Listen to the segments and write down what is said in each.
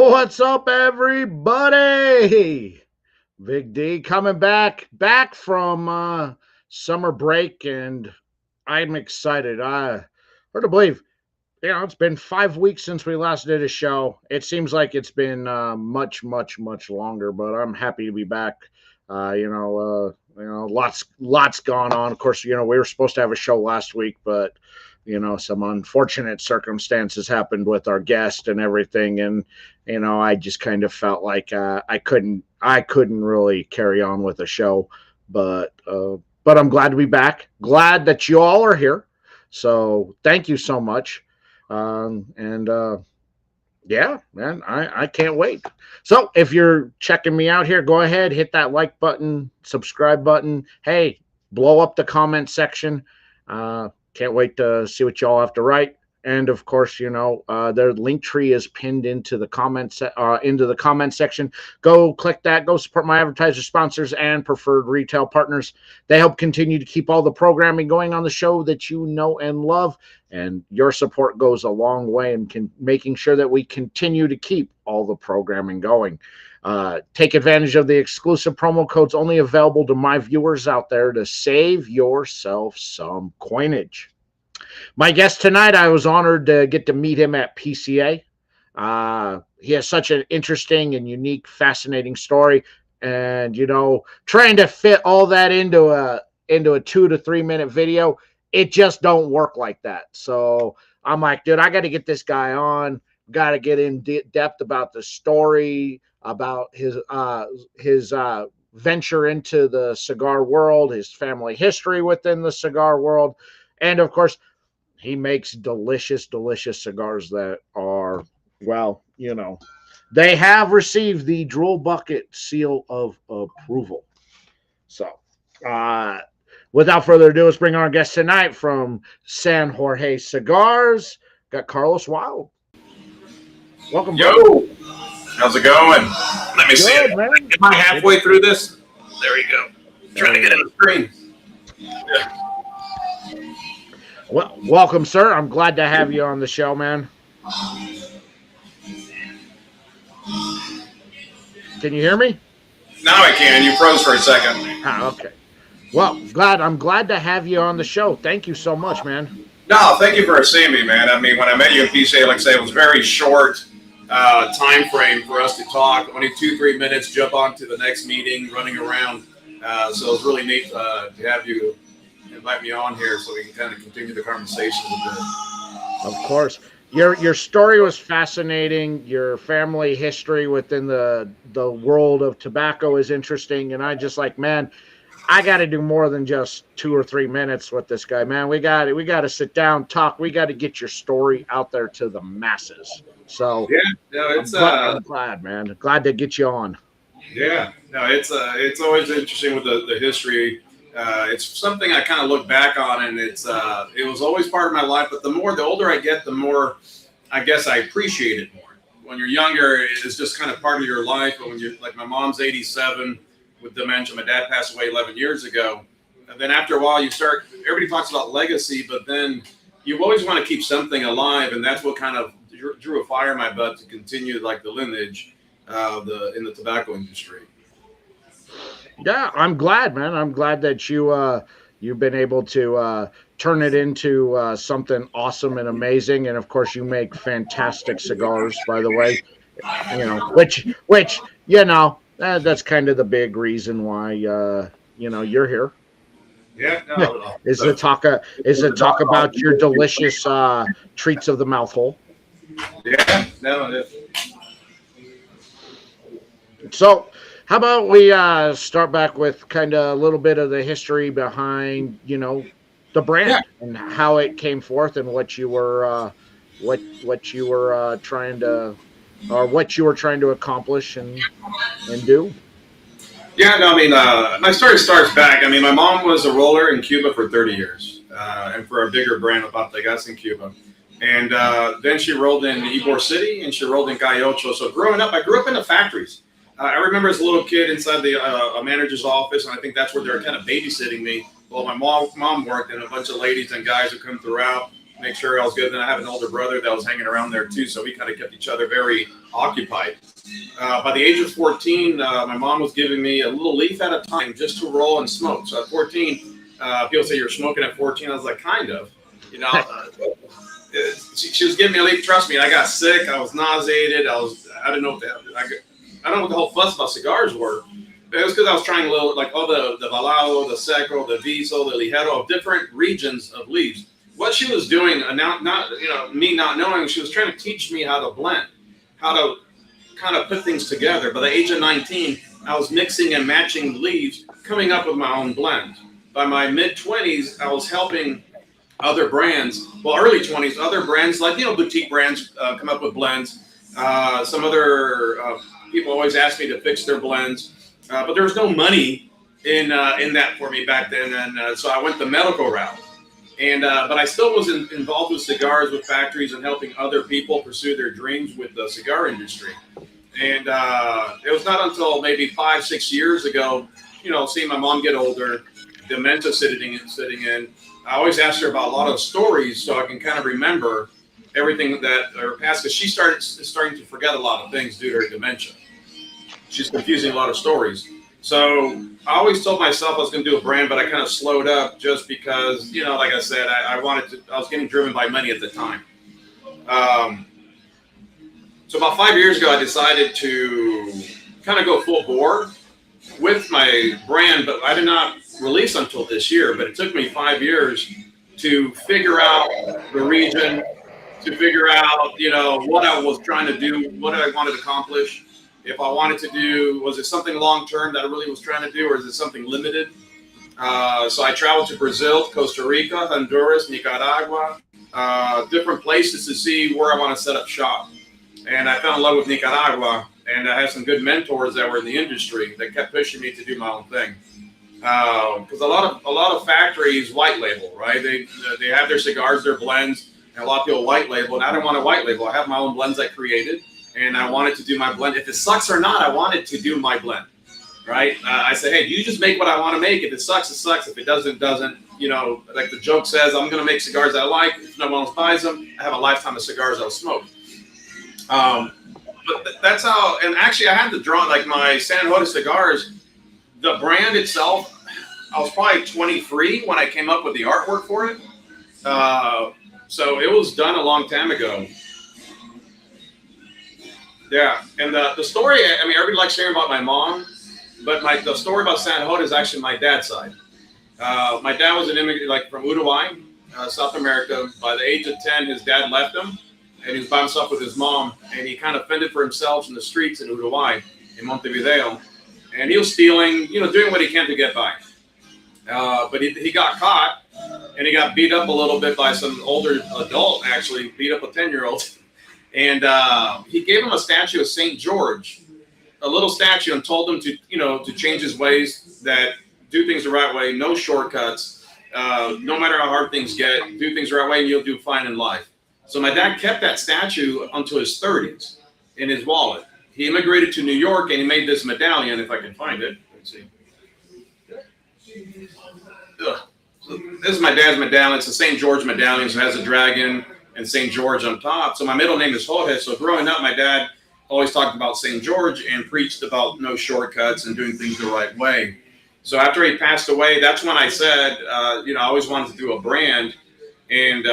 What's up, everybody? Big D coming back from summer break, and I'm excited. Hard to believe, it's been 5 weeks since we last did a show. It seems like it's been much longer, but I'm happy to be back. Lots gone on. Of course, we were supposed to have a show last week, but some unfortunate circumstances happened with our guest and everything, and I just kind of felt like I couldn't really carry on with the show, but I'm glad to be back. Glad that you all are here. So thank you so much. Yeah, man, I can't wait. So if you're checking me out here, go ahead, hit that like button, subscribe button. Hey, blow up the comment section. Can't wait to see what y'all have to write. And of course, their link tree is pinned into the comment section. Go click that. Go support my advertiser sponsors and preferred retail partners. They help continue to keep all the programming going on the show that you know and love. And your support goes a long way in making sure that we continue to keep all the programming going. Take advantage of the exclusive promo codes only available to my viewers out there to save yourself some coinage. My guest tonight, I was honored to get to meet him at PCA. He has such an interesting and unique, fascinating story. And, trying to fit all that into a 2 to 3 minute video, it just don't work like that. So I'm like, dude, I got to get this guy on. Got to get in depth about the story, about his venture into the cigar world, his family history within the cigar world. And of course, he makes delicious cigars that are, they have received the Drool Bucket seal of approval. So, without further ado, let's bring our guest tonight from San Jorge Cigars. Got Carlos Wild. Welcome, yo. Bro. How's it going? Let me see it. Man. Am I halfway through this? There you go. Trying to get in the screen. Yeah. Well, welcome, sir. I'm glad to have you on the show, man. Can you hear me? Now I can. You froze for a second. Okay. Well, I'm glad to have you on the show. Thank you so much, man. No, thank you for seeing me, man. I mean, when I met you in PCA, like I say, it was very short time frame for us to talk. Only 2-3 minutes, jump on to the next meeting, running around. So it was really neat to have you invite me on here so we can kind of continue the conversation a bit. Of course. Your story was fascinating. Your family history within the world of tobacco is interesting. And I just like, man, I got to do more than just 2 or 3 minutes with this guy, man. We got to sit down, talk. We got to get your story out there to the masses. So yeah, no, it's I'm glad, man. Glad to get you on. Yeah, no, it's always interesting with the history. It's something I kind of look back on, and it was always part of my life. But the older I get, the more I guess I appreciate it more. When you're younger, it's just kind of part of your life. But when you're like, my mom's 87 with dementia. My dad passed away 11 years ago. And then after a while, everybody talks about legacy, but then you always want to keep something alive, and that's what kind of drew a fire in my butt to continue like the lineage in the tobacco industry. Yeah, I'm glad, man. I'm glad that you've been able to turn it into something awesome and amazing. And of course, you make fantastic cigars, by the way. Which that's kind of the big reason why you're here. Yeah, no. is to talk about your delicious treats of the mouth hole. Yeah, no, it is. So, how about we start back with kind of a little bit of the history behind, the brand and how it came forth and what you were trying to accomplish and do. Yeah, no, I mean, my story starts back. I mean, my mom was a roller in Cuba for 30 years, and for a bigger brand, Pategas in Cuba. And then she rolled in Ybor City, and she rolled in Calle Ocho. So growing up, I grew up in the factories. I remember as a little kid inside the a manager's office, and I think that's where they were kind of babysitting me. Well, my mom worked, and a bunch of ladies and guys would come throughout. make sure I was good. Then I have an older brother that was hanging around there too, so we kind of kept each other very occupied. By the age of 14, my mom was giving me a little leaf at a time just to roll and smoke. So at 14, people say you're smoking at 14. I was like, kind of, you know. She was giving me a leaf. Trust me, I got sick. I was nauseated. I didn't know what the hell. I don't know what the whole fuss about cigars were. It was because I was trying a little, like all the Valado, the Seco, the Viso, the Ligero, of different regions of leaves. What she was doing, me not knowing, she was trying to teach me how to blend, how to kind of put things together. By the age of 19, I was mixing and matching leaves, coming up with my own blend. By my mid-20s, I was helping other brands, well, early 20s, other brands like, boutique brands come up with blends. Some other people always ask me to fix their blends. But there was no money in that for me back then, and so I went the medical route. And but I still was involved with cigars, with factories, and helping other people pursue their dreams with the cigar industry. And it was not until maybe 5-6 years ago, seeing my mom get older, dementia sitting in. I always asked her about a lot of stories so I can kind of remember everything that her past, because she starting to forget a lot of things due to her dementia. She's confusing a lot of stories. So I always told myself I was going to do a brand, but I kind of slowed up just because, like I said, I was getting driven by money at the time. So about 5 years ago, I decided to kind of go full bore with my brand, but I did not release until this year. But it took me 5 years to figure out the region, to figure out, what I was trying to do, what I wanted to accomplish. If I wanted to do, was it something long-term that I really was trying to do, or is it something limited? So I traveled to Brazil, Costa Rica, Honduras, Nicaragua, different places to see where I want to set up shop. And I fell in love with Nicaragua, and I had some good mentors that were in the industry that kept pushing me to do my own thing. Because a lot of factories white label, right? They have their cigars, their blends, and a lot of people white label, and I didn't want to white label. I have my own blends I created. And I wanted to do my blend. If it sucks or not, I wanted to do my blend, right? I said, hey, you just make what I want to make. If it sucks, it sucks. If it doesn't, it doesn't. Like the joke says, I'm going to make cigars I like. If no one else buys them, I have a lifetime of cigars I'll smoke. But that's how, and actually I had to draw, like my San Jose cigars, the brand itself, I was probably 23 when I came up with the artwork for it. So it was done a long time ago. Yeah, and the story, everybody likes hearing about my mom, but the story about San Jose is actually my dad's side. My dad was an immigrant, from Uruguay, South America. By the age of 10, his dad left him, and he was by himself with his mom, and he kind of fended for himself in the streets in Uruguay, in Montevideo, and he was stealing, doing what he can to get by. But he got caught, and he got beat up a little bit by some older adult, actually, beat up a 10-year-old. And he gave him a statue of St. George, a little statue, and told him to change his ways, that do things the right way, no shortcuts, no matter how hard things get, do things the right way and you'll do fine in life. So my dad kept that statue until his 30s in his wallet. He immigrated to New York and he made this medallion, if I can find it. Let's see. So this is my dad's medallion. It's a St. George medallion, so it has a dragon and St. George on top. So my middle name is Jorge. So growing up, my dad always talked about St. George and preached about no shortcuts and doing things the right way. So after he passed away, that's when I said, I always wanted to do a brand. And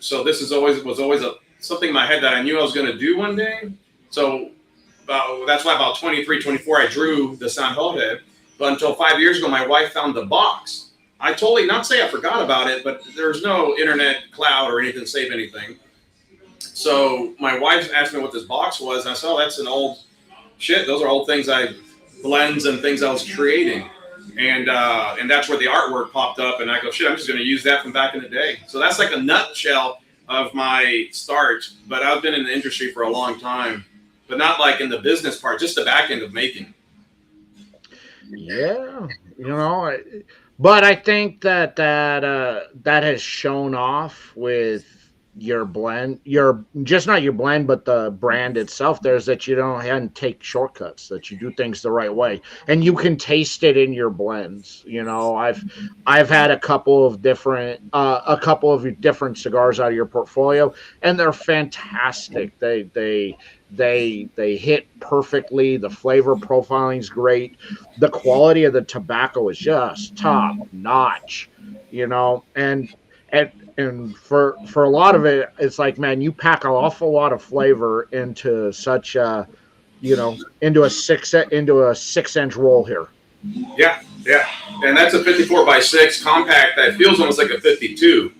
so this was always something in my head that I knew I was going to do one day. So that's why about 23, 24, I drew the San Jose. But until 5 years ago, my wife found the box. I totally, not say I forgot about it, but there's no internet cloud or anything to save anything. So my wife asked me what this box was, and I said, oh, that's an old shit. Those are old things, blends and things I was creating. And that's where the artwork popped up, and I go, shit, I'm just going to use that from back in the day. So that's like a nutshell of my start, but I've been in the industry for a long time, but not like in the business part, just the back end of making. Yeah, but I think that has shown off with your blend, your just not your blend, but the brand itself. There's that you don't have to take shortcuts, that you do things the right way, and you can taste it in your blends. You know, I've had a couple of different cigars out of your portfolio, and they're fantastic. They hit perfectly. The flavor profiling is great. The quality of the tobacco is just top notch. You know, and and for a lot of it, it's like, man, you pack an awful lot of flavor into such a, you know, into a 6-inch roll here. Yeah, yeah, and that's a 54x6 compact that feels almost like a 52,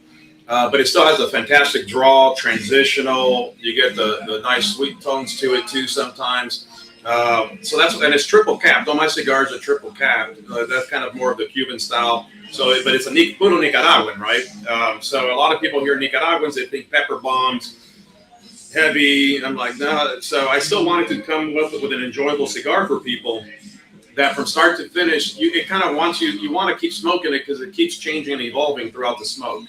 but it still has a fantastic draw, transitional. You get the nice sweet tones to it too sometimes. So that's, and it's triple capped. All my cigars are triple capped. That's kind of more of the Cuban style. So, but it's a puro Nicaraguan, right? So a lot of people hear Nicaraguans, they think pepper bombs, heavy. I'm like, no. So I still wanted to come up with an enjoyable cigar for people that from start to finish, it kind of wants you want to keep smoking it because it keeps changing and evolving throughout the smoke.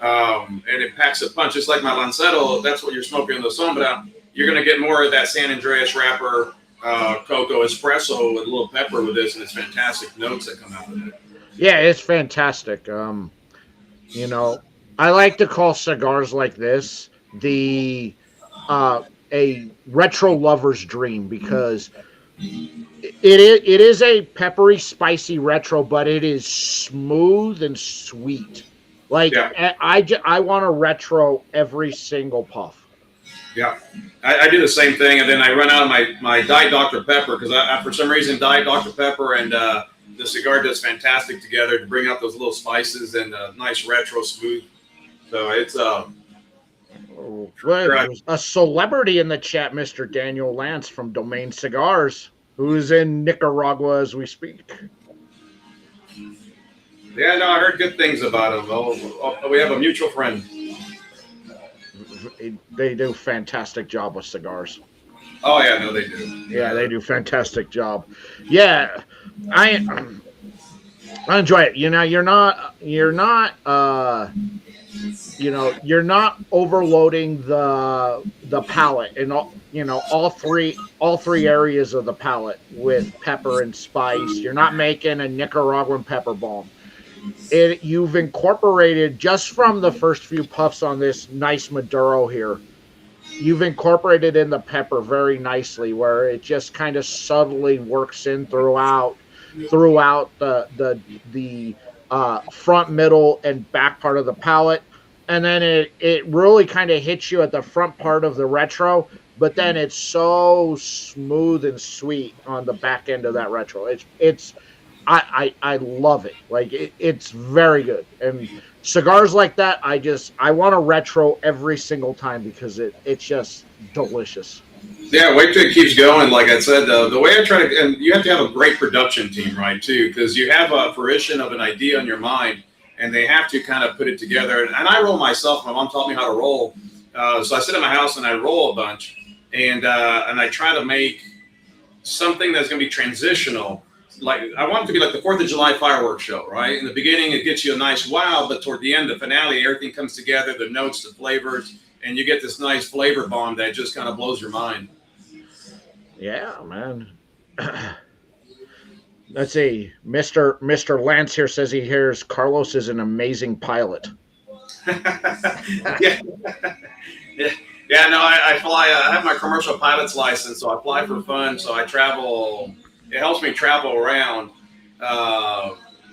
And it packs a punch. Just like my Lancero, that's what you're smoking in the Sombra. You're going to get more of that San Andreas wrapper, cocoa espresso with a little pepper with this, and it's fantastic notes that come out of it. Yeah, it's fantastic. You know, I like to call cigars like this a retro lover's dream, because it is a peppery, spicy retro, but it is smooth and sweet. Like, yeah. I want a retro every single puff. Yeah, I do the same thing, and then I run out of my Diet Dr. Pepper, because I for some reason Diet Dr. Pepper and the cigar does fantastic together to bring out those little spices and nice retro smooth. So it's a celebrity in the chat, Mr. Daniel Lance from Domain Cigars, who's in Nicaragua as we speak. Yeah, no, I heard good things about him. Oh, we have a mutual friend. They do fantastic job with cigars. Oh yeah, no, they do. Yeah, they do fantastic job. Yeah, I enjoy it. You know, you're not overloading the palate, and all three areas of the palate with pepper and spice. You're not making a Nicaraguan pepper bomb. You've incorporated, just from the first few puffs on this nice Maduro here, you've incorporated in the pepper very nicely, where it just kind of subtly works in throughout the front, middle, and back part of the palate. And then it really kind of hits you at the front part of the retro, but then it's so smooth and sweet on the back end of that retro. I love it. Like, it's very good. And cigars like that, I want a retro every single time, because it's just delicious. Yeah, wait till it keeps going. Like I said, the way I try to, and you have to have a great production team, right, too, because you have a fruition of an idea in your mind, and they have to kind of put it together. And I roll myself. My mom taught me how to roll. So I sit in my house and I roll a bunch, and I try to make something that's going to be transitional. Like, I want it to be like the 4th of July fireworks show, right? In the beginning, it gets you a nice wow, but toward the end, the finale, everything comes together, the notes, the flavors, and you get this nice flavor bomb that just kind of blows your mind. Yeah, man. Let's see. Mr. Lance here says he hears Carlos is an amazing pilot. Yeah. Yeah, no, I fly. I have my commercial pilot's license, so I fly for fun. So I travel. It helps me travel around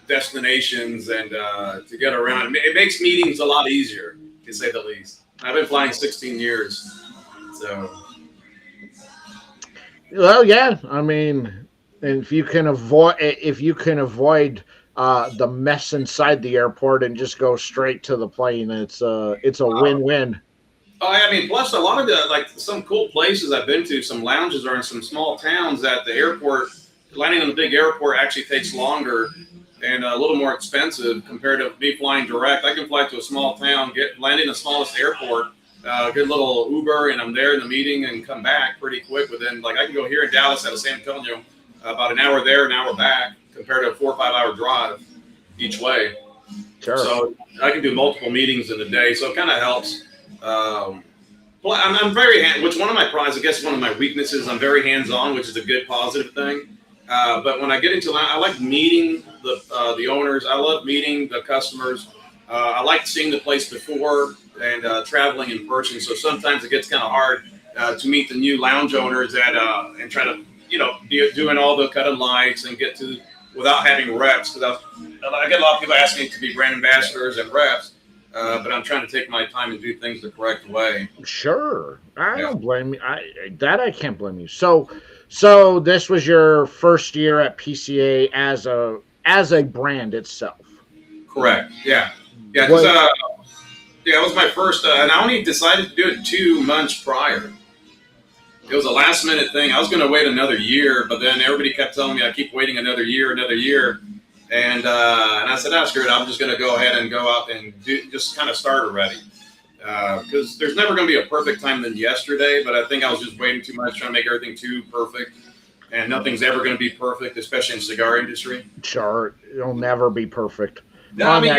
destinations and to get around. It makes meetings a lot easier, to say the least. I've been flying 16 years, so. Well, yeah. I mean, if you can avoid the mess inside the airport and just go straight to the plane, it's a win-win. Oh, I mean, plus a lot of some cool places I've been to, some lounges are in some small towns that the airport, landing in the big airport actually takes longer and a little more expensive compared to me flying direct. I can fly to a small town, land in the smallest airport, get a little Uber, and I'm there in the meeting and come back pretty quick within, I can go here in Dallas out of San Antonio, about an hour there, an hour back, compared to a 4 or 5 hour drive each way. Sure. So I can do multiple meetings in a day, so it kind of helps. Well, I'm very, which one of my prides, I guess one of my weaknesses, I'm very hands-on, which is a good positive thing. But when I get into, I like meeting the owners. I love meeting the customers. I like seeing the place before and traveling in person. So sometimes it gets kind of hard to meet the new lounge owners and try to, doing all the cut and lights and get to without having reps. Because I get a lot of people asking to be brand ambassadors and reps. But I'm trying to take my time and do things the correct way. Sure, I don't blame you. I can't blame you. So this was your first year at PCA as a brand itself. Correct. Yeah. Yeah. It was my first, and I only decided to do it 2 months prior. It was a last minute thing. I was going to wait another year, but then everybody kept telling me I keep waiting another year. And I said, oh, screw it. I'm just going to go ahead and go out and just kind of start already. Because there's never going to be a perfect time than yesterday, but I think I was just waiting too much, trying to make everything too perfect. And nothing's ever going to be perfect, especially in the cigar industry. Sure. It'll never be perfect. No, I mean,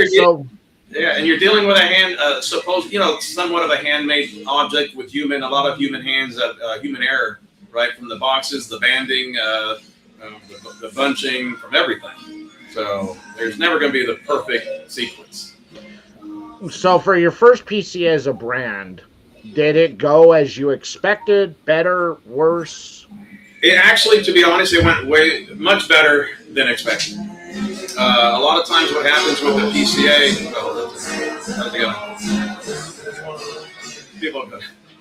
and you're dealing with a somewhat of a handmade object with a lot of human hands, human error, right? From the boxes, the banding, the bunching, from everything. So there's never going to be the perfect sequence. So for your first PCA as a brand, did it go as you expected? Better? Worse? It actually, to be honest, it went much better than expected. A lot of times what happens with the PCA, how's it going? People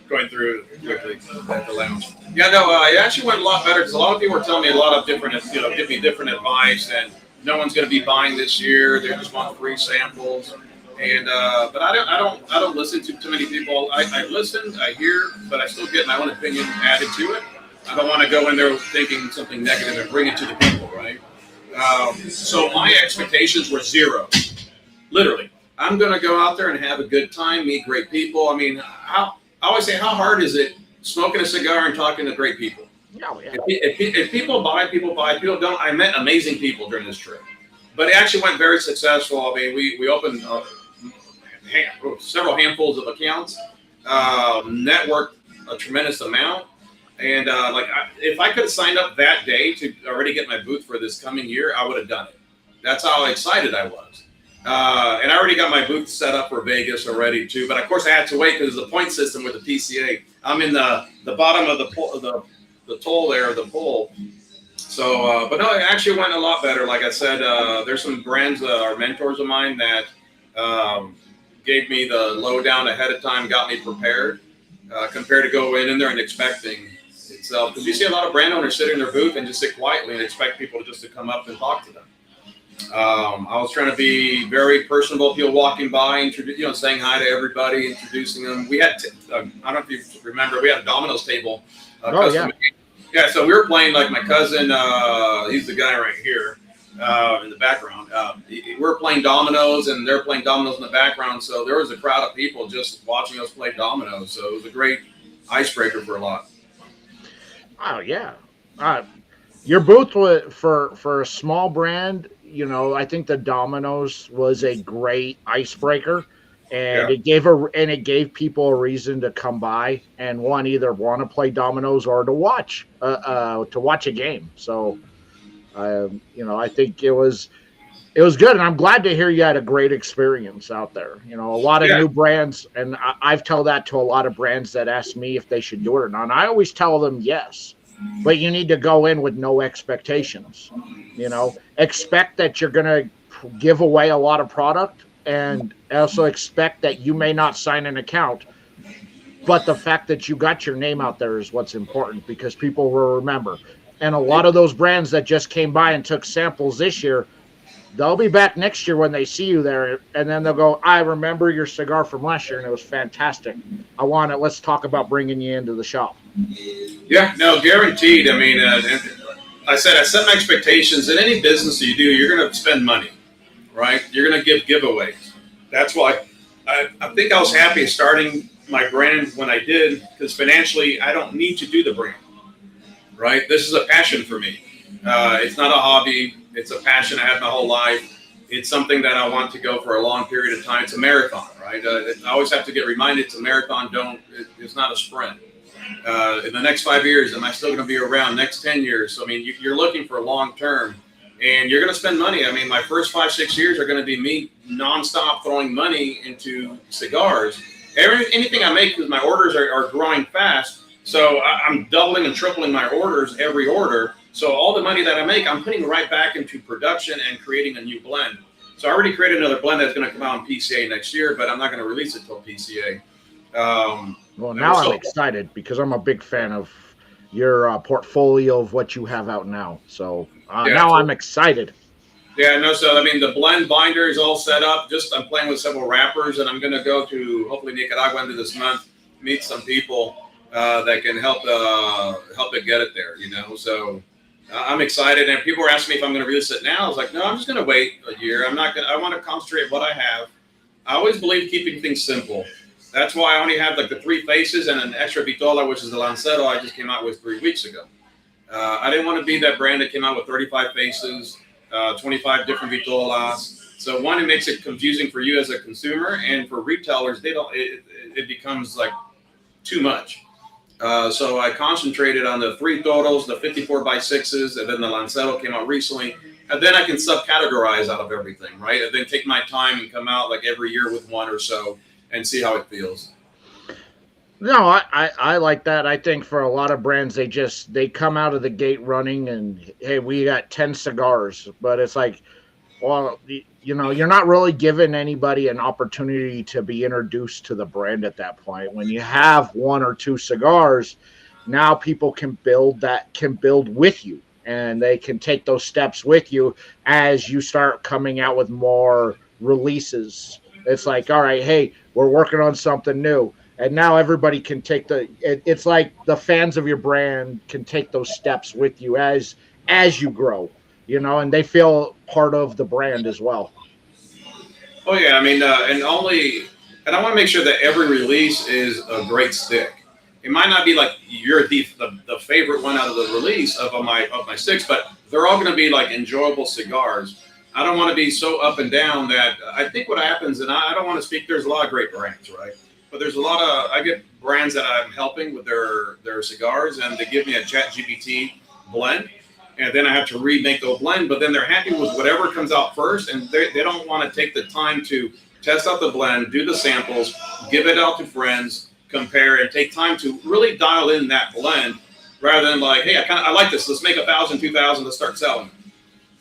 going through quickly at the lounge. Yeah, no, it actually went a lot better because a lot of people were telling me a lot of different, give me different advice, and no one's going to be buying this year. They just want free samples. And but I don't listen to too many people. I listen, I hear, but I still get my own opinion added to it. I don't want to go in there thinking something negative and bring it to the people, right? So my expectations were zero. Literally, I'm going to go out there and have a good time, meet great people. I mean, I always say, how hard is it smoking a cigar and talking to great people? Oh, yeah. If people buy, people buy. People don't. I met amazing people during this trip, but it actually went very successful. I mean, we opened several handfuls of accounts, networked a tremendous amount. And if I could have signed up that day to already get my booth for this coming year, I would have done it. That's how excited I was. And I already got my booth set up for Vegas already too. But of course I had to wait because the point system with the PCA. I'm in the bottom of the toll there, the pole. So, but no, it actually went a lot better. Like I said, there's some brands, are mentors of mine that gave me the lowdown ahead of time, got me prepared, compared to going in there and expecting itself. Because you see a lot of brand owners sit in their booth and just sit quietly and expect people to come up and talk to them. I was trying to be very personable. People walking by, saying hi to everybody, introducing them. We had, I don't know if you remember, we had a Domino's table. Yeah, so we were playing, like my cousin, he's the guy right here in the background. We're playing dominoes, and they're playing dominoes in the background. So there was a crowd of people just watching us play dominoes. So it was a great icebreaker for a lot. Oh, yeah. Your booth for a small brand, I think the dominoes was a great icebreaker. And it gave people a reason to come by and either want to play dominoes or to watch a game. So, I think it was good, and I'm glad to hear you had a great experience out there. A lot of new brands, and I've told that to a lot of brands that ask me if they should do it or not. And I always tell them yes, but you need to go in with no expectations. Expect that you're going to give away a lot of product. And also expect that you may not sign an account, but the fact that you got your name out there is what's important, because people will remember. And a lot of those brands that just came by and took samples this year, they'll be back next year when they see you there, and then they'll go, I remember your cigar from last year, and it was fantastic. I want it. Let's talk about bringing you into the shop. Yeah, no, guaranteed. I mean, I set my expectations. In any business that you do, you're going to spend money. Right? You're going to give giveaways. That's why I think I was happy starting my brand when I did, because financially I don't need to do the brand. Right? This is a passion for me. It's not a hobby. It's a passion I had my whole life. It's something that I want to go for a long period of time. It's a marathon, right? right? I always have to get reminded it's a marathon. It's not a sprint. In the next 5 years, am I still going to be around? Next 10 years? So, I mean, you're looking for long term, and you're going to spend money. I mean, my first 5-6 years are going to be me nonstop throwing money into cigars. Anything I make, because my orders are growing fast, so I'm doubling and tripling my orders every order. So all the money that I make, I'm putting right back into production and creating a new blend. So I already created another blend that's going to come out in PCA next year, but I'm not going to release it till PCA. Well, now I'm excited because I'm a big fan of your portfolio of what you have out now. So now I'm excited. Yeah, no, so I mean, the blend binder is all set up. I'm playing with several wrappers, and I'm going to go to hopefully Nicaragua into this month, meet some people that can help it get it there, you know. So I'm excited, and people were asking me if I'm going to release it now. I was like, no, I'm just going to wait a year. I'm not going. I want to concentrate what I have. I always believe keeping things simple. That's why I only have like the 3 faces and an extra vitola, which is the Lancero I just came out with 3 weeks ago. I didn't want to be that brand that came out with 35 faces, 25 different vitolas. So one, it makes it confusing for you as a consumer, and for retailers, it becomes like too much. So I concentrated on the 3 toros, the 54x6s, and then the Lancero came out recently. And then I can subcategorize out of everything, right? And then take my time and come out like every year with 1 or so and see how it feels. No, I like that. I think for a lot of brands, they come out of the gate running and, hey, we got 10 cigars. But it's like, well, you know, you're not really giving anybody an opportunity to be introduced to the brand at that point. When you have 1 or 2 cigars, now people can build with you, and they can take those steps with you as you start coming out with more releases. It's like, all right, hey, we're working on something new. And now everybody can take it's like the fans of your brand can take those steps with you as you grow, you know, and they feel part of the brand as well. Oh yeah, I mean, and I want to make sure that every release is a great stick. It might not be like you're the favorite one out of the release of my 6, but they're all going to be like enjoyable cigars. I don't want to be so up and down that I think what happens, and I don't want to speak, there's a lot of great brands, right? But there's I get brands that I'm helping with their cigars, and they give me a ChatGPT blend, and then I have to remake the blend, but then they're happy with whatever comes out first, and they don't want to take the time to test out the blend, do the samples, give it out to friends, compare, and take time to really dial in that blend, rather than like, hey, I like this, let's make 1,000, 2,000, let's start selling.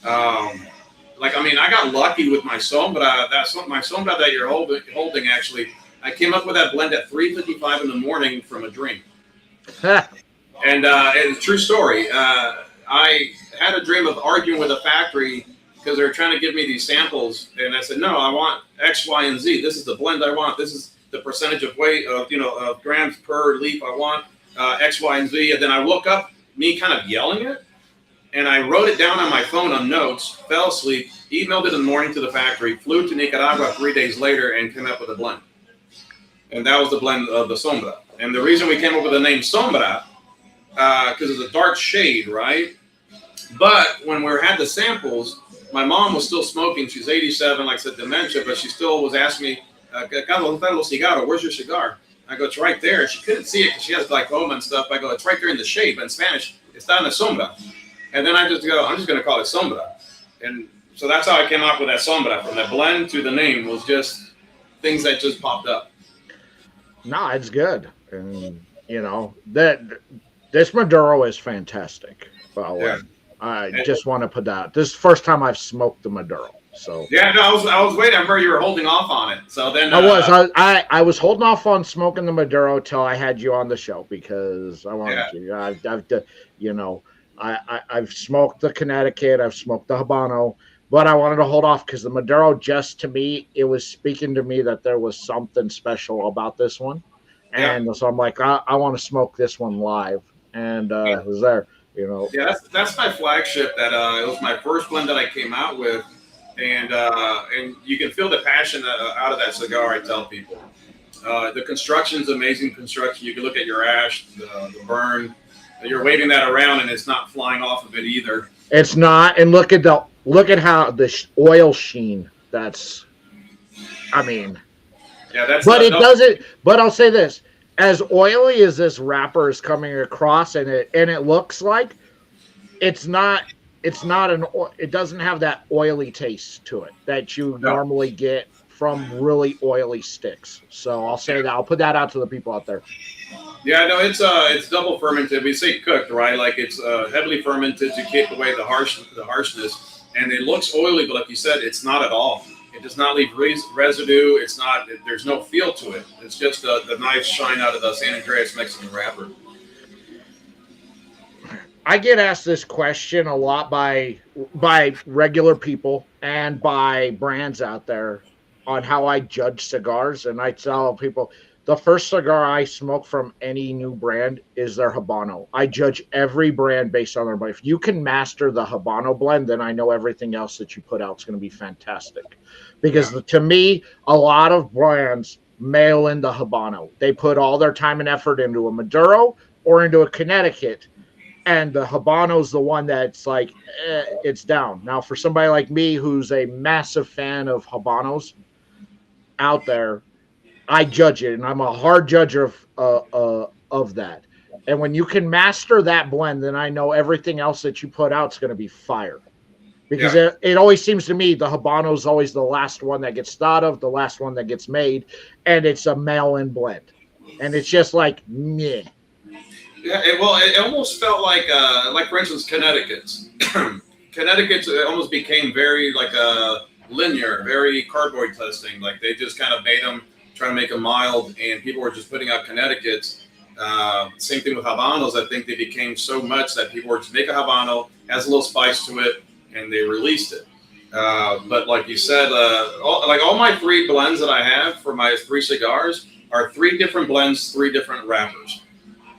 Like, I mean, I got lucky with my Sombra. My Sombra that you're holding, actually, I came up with that blend at 3:55 in the morning from a dream. And it's a true story. I had a dream of arguing with a factory because they were trying to give me these samples. And I said, no, I want X, Y, and Z. This is the blend I want. This is the percentage of weight of grams per leaf I want, X, Y, and Z. And then I woke up, me kind of yelling it. And I wrote it down on my phone on notes, fell asleep, emailed it in the morning to the factory, flew to Nicaragua 3 days later, and came up with a blend. And that was the blend of the Sombra. And the reason we came up with the name Sombra, because it's a dark shade, right? But when we had the samples, my mom was still smoking. She's 87, like I said, dementia, but she still was asking me, Carlos Cigaro, where's your cigar? I go, it's right there. She couldn't see it because she has glaucoma and stuff. I go, it's right there in the shade, but in Spanish, está en la sombra. And then I just go, I'm just going to call it Sombra. And so that's how I came up with that Sombra. From that blend to the name was just things that just popped up. No, it's good. And, you know, this Maduro is fantastic. Well, I just want to put that. This is the first time I've smoked the Maduro. So yeah, no, I was waiting. I heard you were holding off on it. So then I was holding off on smoking the Maduro till I had you on the show because I wanted to. I've smoked the Connecticut, I've smoked the Habano, but I wanted to hold off because the Maduro, just to me, it was speaking to me that there was something special about this one. And so I'm like, I want to smoke this one live. And it was there, you know. Yeah, that's my flagship. That it was my first blend that I came out with. And you can feel the passion out of that cigar, I tell people. The construction's amazing construction. You can look at your ash, the burn. You're waving that around, and it's not flying off of it either. It's not. And look at how the oil sheen. I mean, Yeah, that's but it doesn't. But I'll say this: as oily as this wrapper is coming across, and it looks like, it's not. It's not an. It doesn't have that oily taste to it that you normally get from really oily sticks. So I'll say that. I'll put that out to the people out there. Yeah, no, it's double fermented. We say cooked, right? Like it's heavily fermented to keep away the harshness, and it looks oily, but like you said, it's not at all. It does not leave residue. It's not. There's no feel to it. It's just the nice shine out of the San Andreas Mexican wrapper. I get asked this question a lot by regular people and by brands out there on how I judge cigars, and I tell people the first cigar I smoke from any new brand is their Habano. I judge every brand based on their blend. If you can master the Habano blend, then I know everything else that you put out is going to be fantastic. Because to me, a lot of brands mail in the Habano. They put all their time and effort into a Maduro or into a Connecticut, and the Habano's the one that's like, it's down. Now, for somebody like me who's a massive fan of Habanos out there, I judge it, and I'm a hard judger of that. And when you can master that blend, then I know everything else that you put out is going to be fire. Because it always seems to me the Habano is always the last one that gets thought of, the last one that gets made, and it's a mail-in blend. And it's just like, meh. Yeah, it almost felt like for instance, Connecticut's. Connecticut's almost became very like linear, very cardboard testing. Like they just kind of made them, trying to make them mild, and people were just putting out Connecticut's. Same thing with Habanos. I think they became so much that people were just make a Habano, has a little spice to it, and they released it. But like you said, all my 3 blends that I have for my 3 cigars are 3 different blends, 3 different wrappers.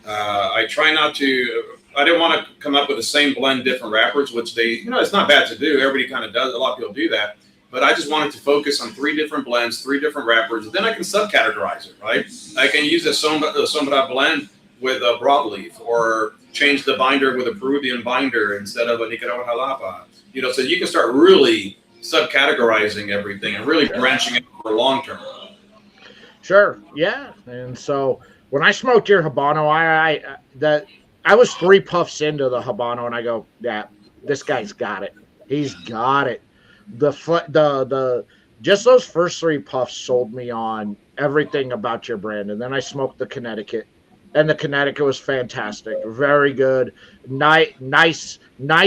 I try not to. I didn't want to come up with the same blend, different wrappers, which it's not bad to do. Everybody kind of does. A lot of people do that. But I just wanted to focus on 3 different blends, 3 different wrappers. Then I can subcategorize it, right? I can use a Sombra blend with a broadleaf, or change the binder with a Peruvian binder instead of a Nicaragua Jalapa. So you can start really subcategorizing everything and really branching it for long term. Sure, yeah. And so when I smoked your Habano, I was 3 puffs into the Habano, and I go, yeah, this guy's got it. He's got it. The just those first 3 puffs sold me on everything about your brand. And then I smoked the Connecticut, and the Connecticut was fantastic. Very good. Nice,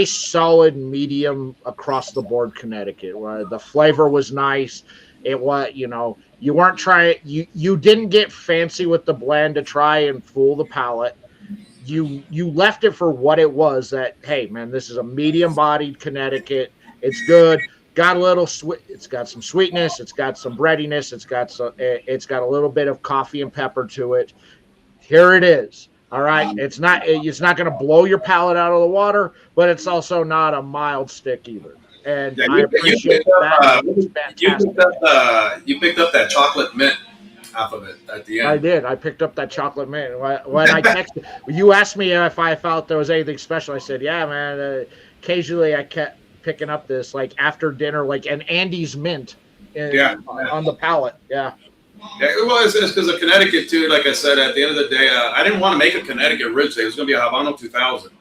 solid medium across the board Connecticut. The flavor was nice. It was, you weren't trying, you didn't get fancy with the blend to try and fool the palate. You left it for what it was, that, hey man, this is a medium bodied Connecticut. It's good. Got a little sweet. It's got some sweetness. It's got some breadiness. It's got a little bit of coffee and pepper to it. Here it is. All right. It's not going to blow your palate out of the water, but it's also not a mild stick either. And I appreciate that. You picked up that chocolate mint half of it at the end. I did. I picked up that chocolate mint. When I texted, you asked me if I felt there was anything special. I said, yeah, man. Occasionally I kept picking up this like after dinner, like an Andes mint on the palate. Yeah. Yeah, well, it's because of Connecticut too. Like I said, at the end of the day, I didn't want to make a Connecticut originally. It was going to be a Habano 2000.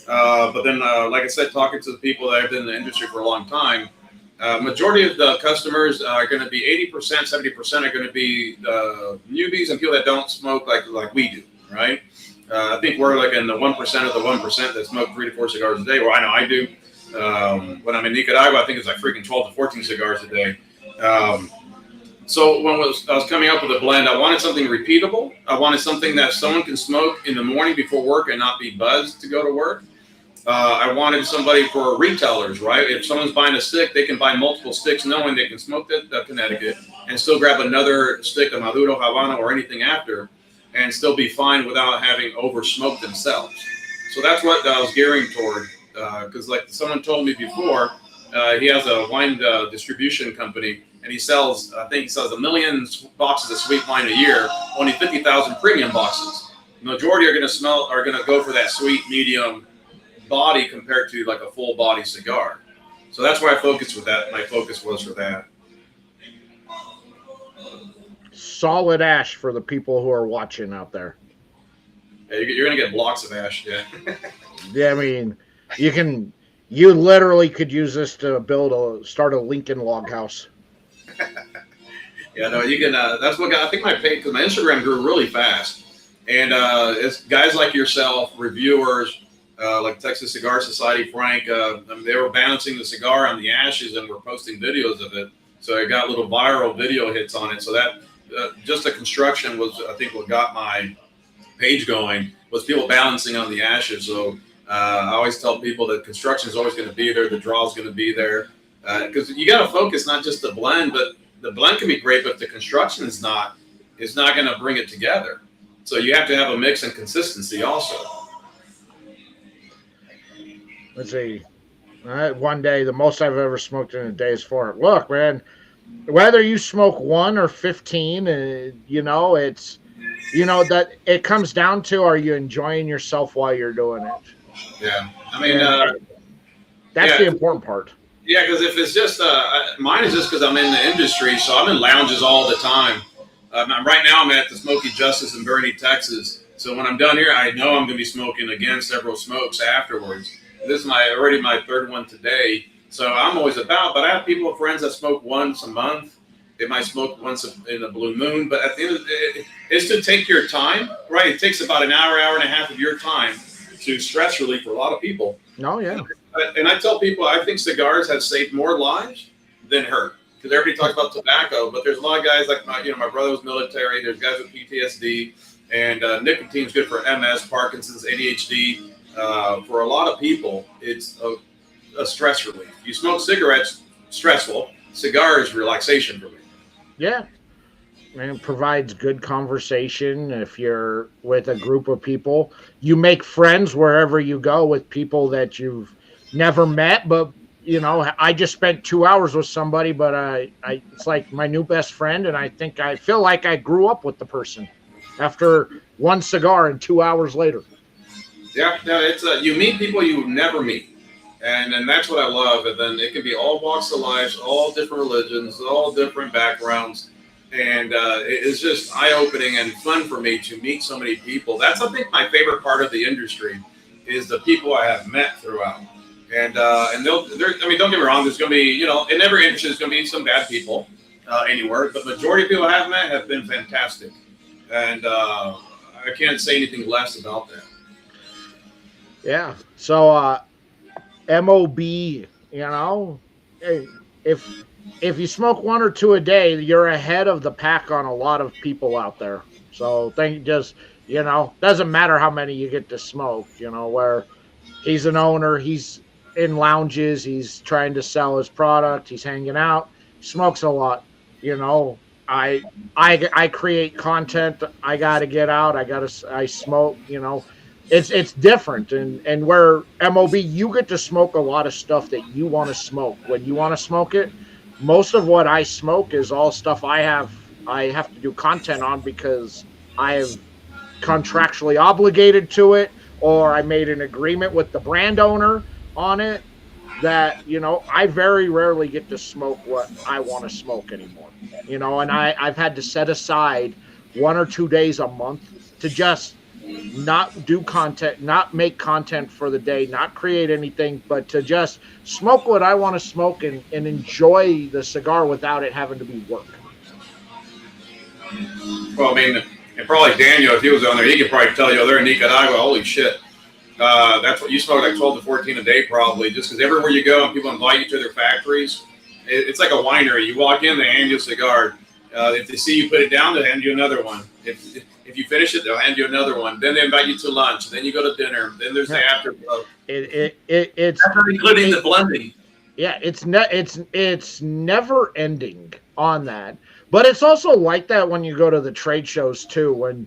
But then, like I said, talking to the people that have been in the industry for a long time, majority of the customers are going to be 80%, 70% are going to be newbies and people that don't smoke like we do, right? I think we're like in the 1% of the 1% that smoke 3 to 4 cigars a day. Well, I know I do. When I'm in Nicaragua, I think it's like freaking 12 to 14 cigars a day. So when I was coming up with a blend, I wanted something repeatable. I wanted something that someone can smoke in the morning before work and not be buzzed to go to work. I wanted somebody for retailers, right? If someone's buying a stick, they can buy multiple sticks knowing they can smoke the Connecticut and still grab another stick of Maduro, Habano, or anything after and still be fine without having over smoked themselves. So that's what I was gearing toward. Because like someone told me before, he has a wine distribution company, and he sells, I think he sells 1 million boxes of sweet wine a year, only 50,000 premium boxes. The majority are going to go for that sweet medium body compared to like a full body cigar. So that's why I focused with that. My focus was for that. solid ash for the people who are watching out there. Yeah, you're gonna get blocks of ash. Yeah. Yeah, I mean, you literally could use this to start a Lincoln log house. Yeah, no, you can. That's what I think my page, because my Instagram grew really fast, and it's guys like yourself, reviewers, like Texas Cigar Society, Frank. They were balancing the cigar on the ashes and were posting videos of it. So it got little viral video hits on it. So that just the construction was, I think, what got my page going, was people balancing on the ashes. So I always tell people that construction is always going to be there, the draw is going to be there, because you got to focus not just the blend, but the blend can be great, but the construction is not going to bring it together. So you have to have a mix and consistency also. Let's see. One day, the most I've ever smoked in a day is 4. Look, man, whether you smoke 1 or 15, it's, that it comes down to, are you enjoying yourself while you're doing it? Yeah. I mean, that's the important part. Yeah, because if it's just, mine is just because I'm in the industry, so I'm in lounges all the time. Right now I'm at the Smoky Justice in Bernie, Texas. So when I'm done here, I know I'm going to be smoking again several smokes afterwards. This is already my 3rd one today. So I'm always about, but I have friends that smoke once a month. They might smoke once in a blue moon, but at the end of the day, it's to take your time, right? It takes about an hour, hour and a half of your time to stress relief for a lot of people. Oh, yeah. And I tell people, I think cigars have saved more lives than hurt. Because everybody talks about tobacco, but there's a lot of guys like my brother was military. There's guys with PTSD, and nicotine's good for MS, Parkinson's, ADHD. For a lot of people, it's a stress relief. You smoke cigarettes, stressful. Cigar is relaxation for me. Yeah. And it provides good conversation. If you're with a group of people, you make friends wherever you go with people that you've never met, but I just spent 2 hours with somebody, but it's like my new best friend, and I feel like I grew up with the person after 1 cigar and 2 hours later. Yeah, it's you meet people you never meet, and that's what I love. And then it can be all walks of life, all different religions, all different backgrounds, and it's just eye-opening and fun for me to meet so many people. That's, I think, my favorite part of the industry is the people I have met throughout. And don't get me wrong, there's going to be, in every industry, there's going to be some bad people anywhere, but the majority of people I have met have been fantastic. And I can't say anything less about that. Yeah. So, MOB, if you smoke 1 or 2 a day, you're ahead of the pack on a lot of people out there. So doesn't matter how many you get to smoke, where he's an owner, he's in lounges, he's trying to sell his product, he's hanging out, smokes a lot. I create content, I gotta get out, I smoke, it's different. And where MOB, you get to smoke a lot of stuff that you want to smoke when you want to smoke it. Most of what I smoke is all stuff I have to do content on because I have contractually obligated to it, or I made an agreement with the brand owner on it that, I very rarely get to smoke what I want to smoke anymore, and I've had to set aside 1 or 2 days a month to just not do content, not make content for the day, not create anything, but to just smoke what I want to smoke and enjoy the cigar without it having to be work. Well, and probably Daniel, if he was on there, he could probably tell you, they're in Nicaragua, holy shit. That's what you smoke, like 12 to 14 a day probably, just because everywhere you go and people invite you to their factories, it's like a winery. You walk in, they hand you a cigar. If they see you put it down, they'll hand you another one. If you finish it, they'll hand you another one. Then they invite you to lunch. Then you go to dinner. Then there's the afterglow. It's including the blending. Yeah, it's never ending on that. But it's also like that when you go to the trade shows too. When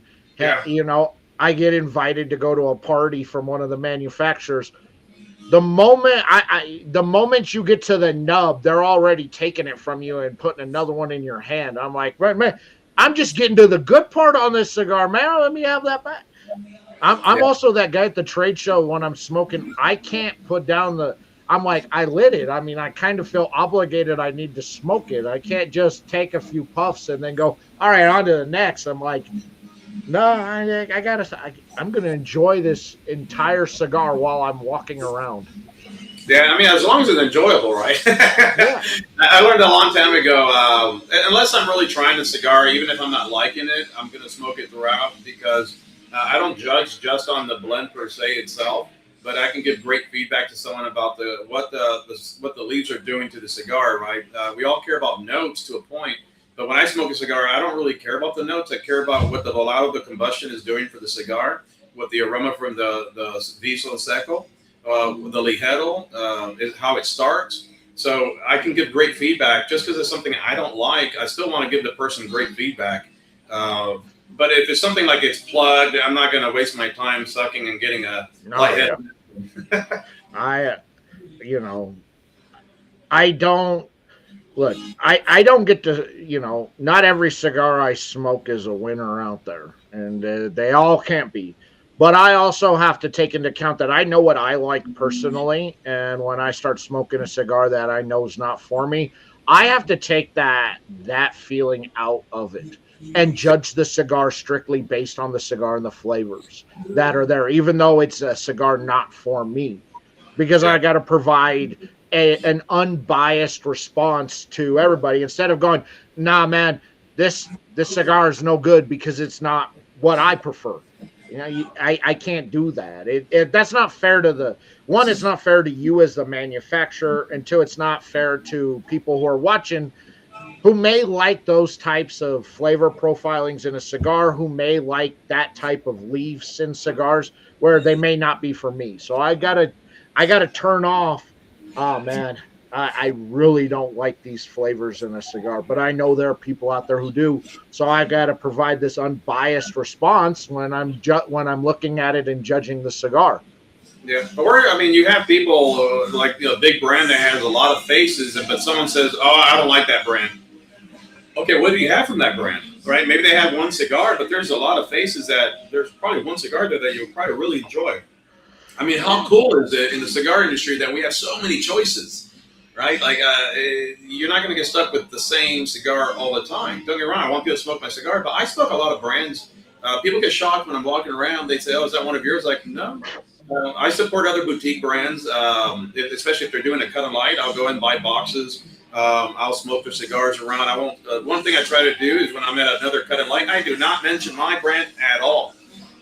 I get invited to go to a party from one of the manufacturers. The moment you get to the nub, they're already taking it from you and putting another one in your hand. I'm like, right, man, I'm just getting to the good part on this cigar, man. Let me have that back. I'm also that guy at the trade show when I'm smoking. I can't put down I'm like, I lit it. I mean, I kind of feel obligated. I need to smoke it. I can't just take a few puffs and then go, all right, on to the next. I'm like, no, I'm going to enjoy this entire cigar while I'm walking around. Yeah, I mean, as long as it's enjoyable, right? Yeah. I learned a long time ago, unless I'm really trying the cigar, even if I'm not liking it, I'm going to smoke it throughout because I don't judge just on the blend per se itself, but I can give great feedback to someone about what the leaves are doing to the cigar, right? We all care about notes to a point, but when I smoke a cigar, I don't really care about the notes. I care about what the volado, the combustion, is doing for the cigar, what the aroma from the viso seco. The ligero is how it starts. So I can give great feedback just because it's something I don't like. I still want to give the person great feedback. But if it's something like it's plugged, I'm not going to waste my time sucking and getting a lighthead. I don't look. I don't get to. Not every cigar I smoke is a winner out there, and they all can't be. But I also have to take into account that I know what I like personally. And when I start smoking a cigar that I know is not for me, I have to take that feeling out of it and judge the cigar strictly based on the cigar and the flavors that are there, even though it's a cigar not for me. Because I got to provide an unbiased response to everybody instead of going, nah, man, this cigar is no good because it's not what I prefer. I can't do that. That's not fair to one. It's not fair to you as the manufacturer, and two, it's not fair to people who are watching, who may like those types of flavor profilings in a cigar, who may like that type of leaves in cigars, where they may not be for me. So I gotta turn off. Oh man, I really don't like these flavors in a cigar, but I know there are people out there who do. So I got to provide this unbiased response when I'm looking at it and judging the cigar. Yeah, or I mean, you have people like a big brand that has a lot of faces, but someone says, "Oh, I don't like that brand." Okay, what do you have from that brand, right? Maybe they have one cigar, but there's a lot of faces that there's probably one cigar there that you'll probably really enjoy. I mean, how cool is it in the cigar industry that we have so many choices? Right? Like, you're not going to get stuck with the same cigar all the time. Don't get me wrong, I want people to smoke my cigar, but I smoke a lot of brands. People get shocked when I'm walking around. They say, oh, is that one of yours? Like, no. I support other boutique brands, especially if they're doing a cut and light. I'll go and buy boxes. I'll smoke their cigars around. I won't. One thing I try to do is when I'm at another cut and light, I do not mention my brand at all.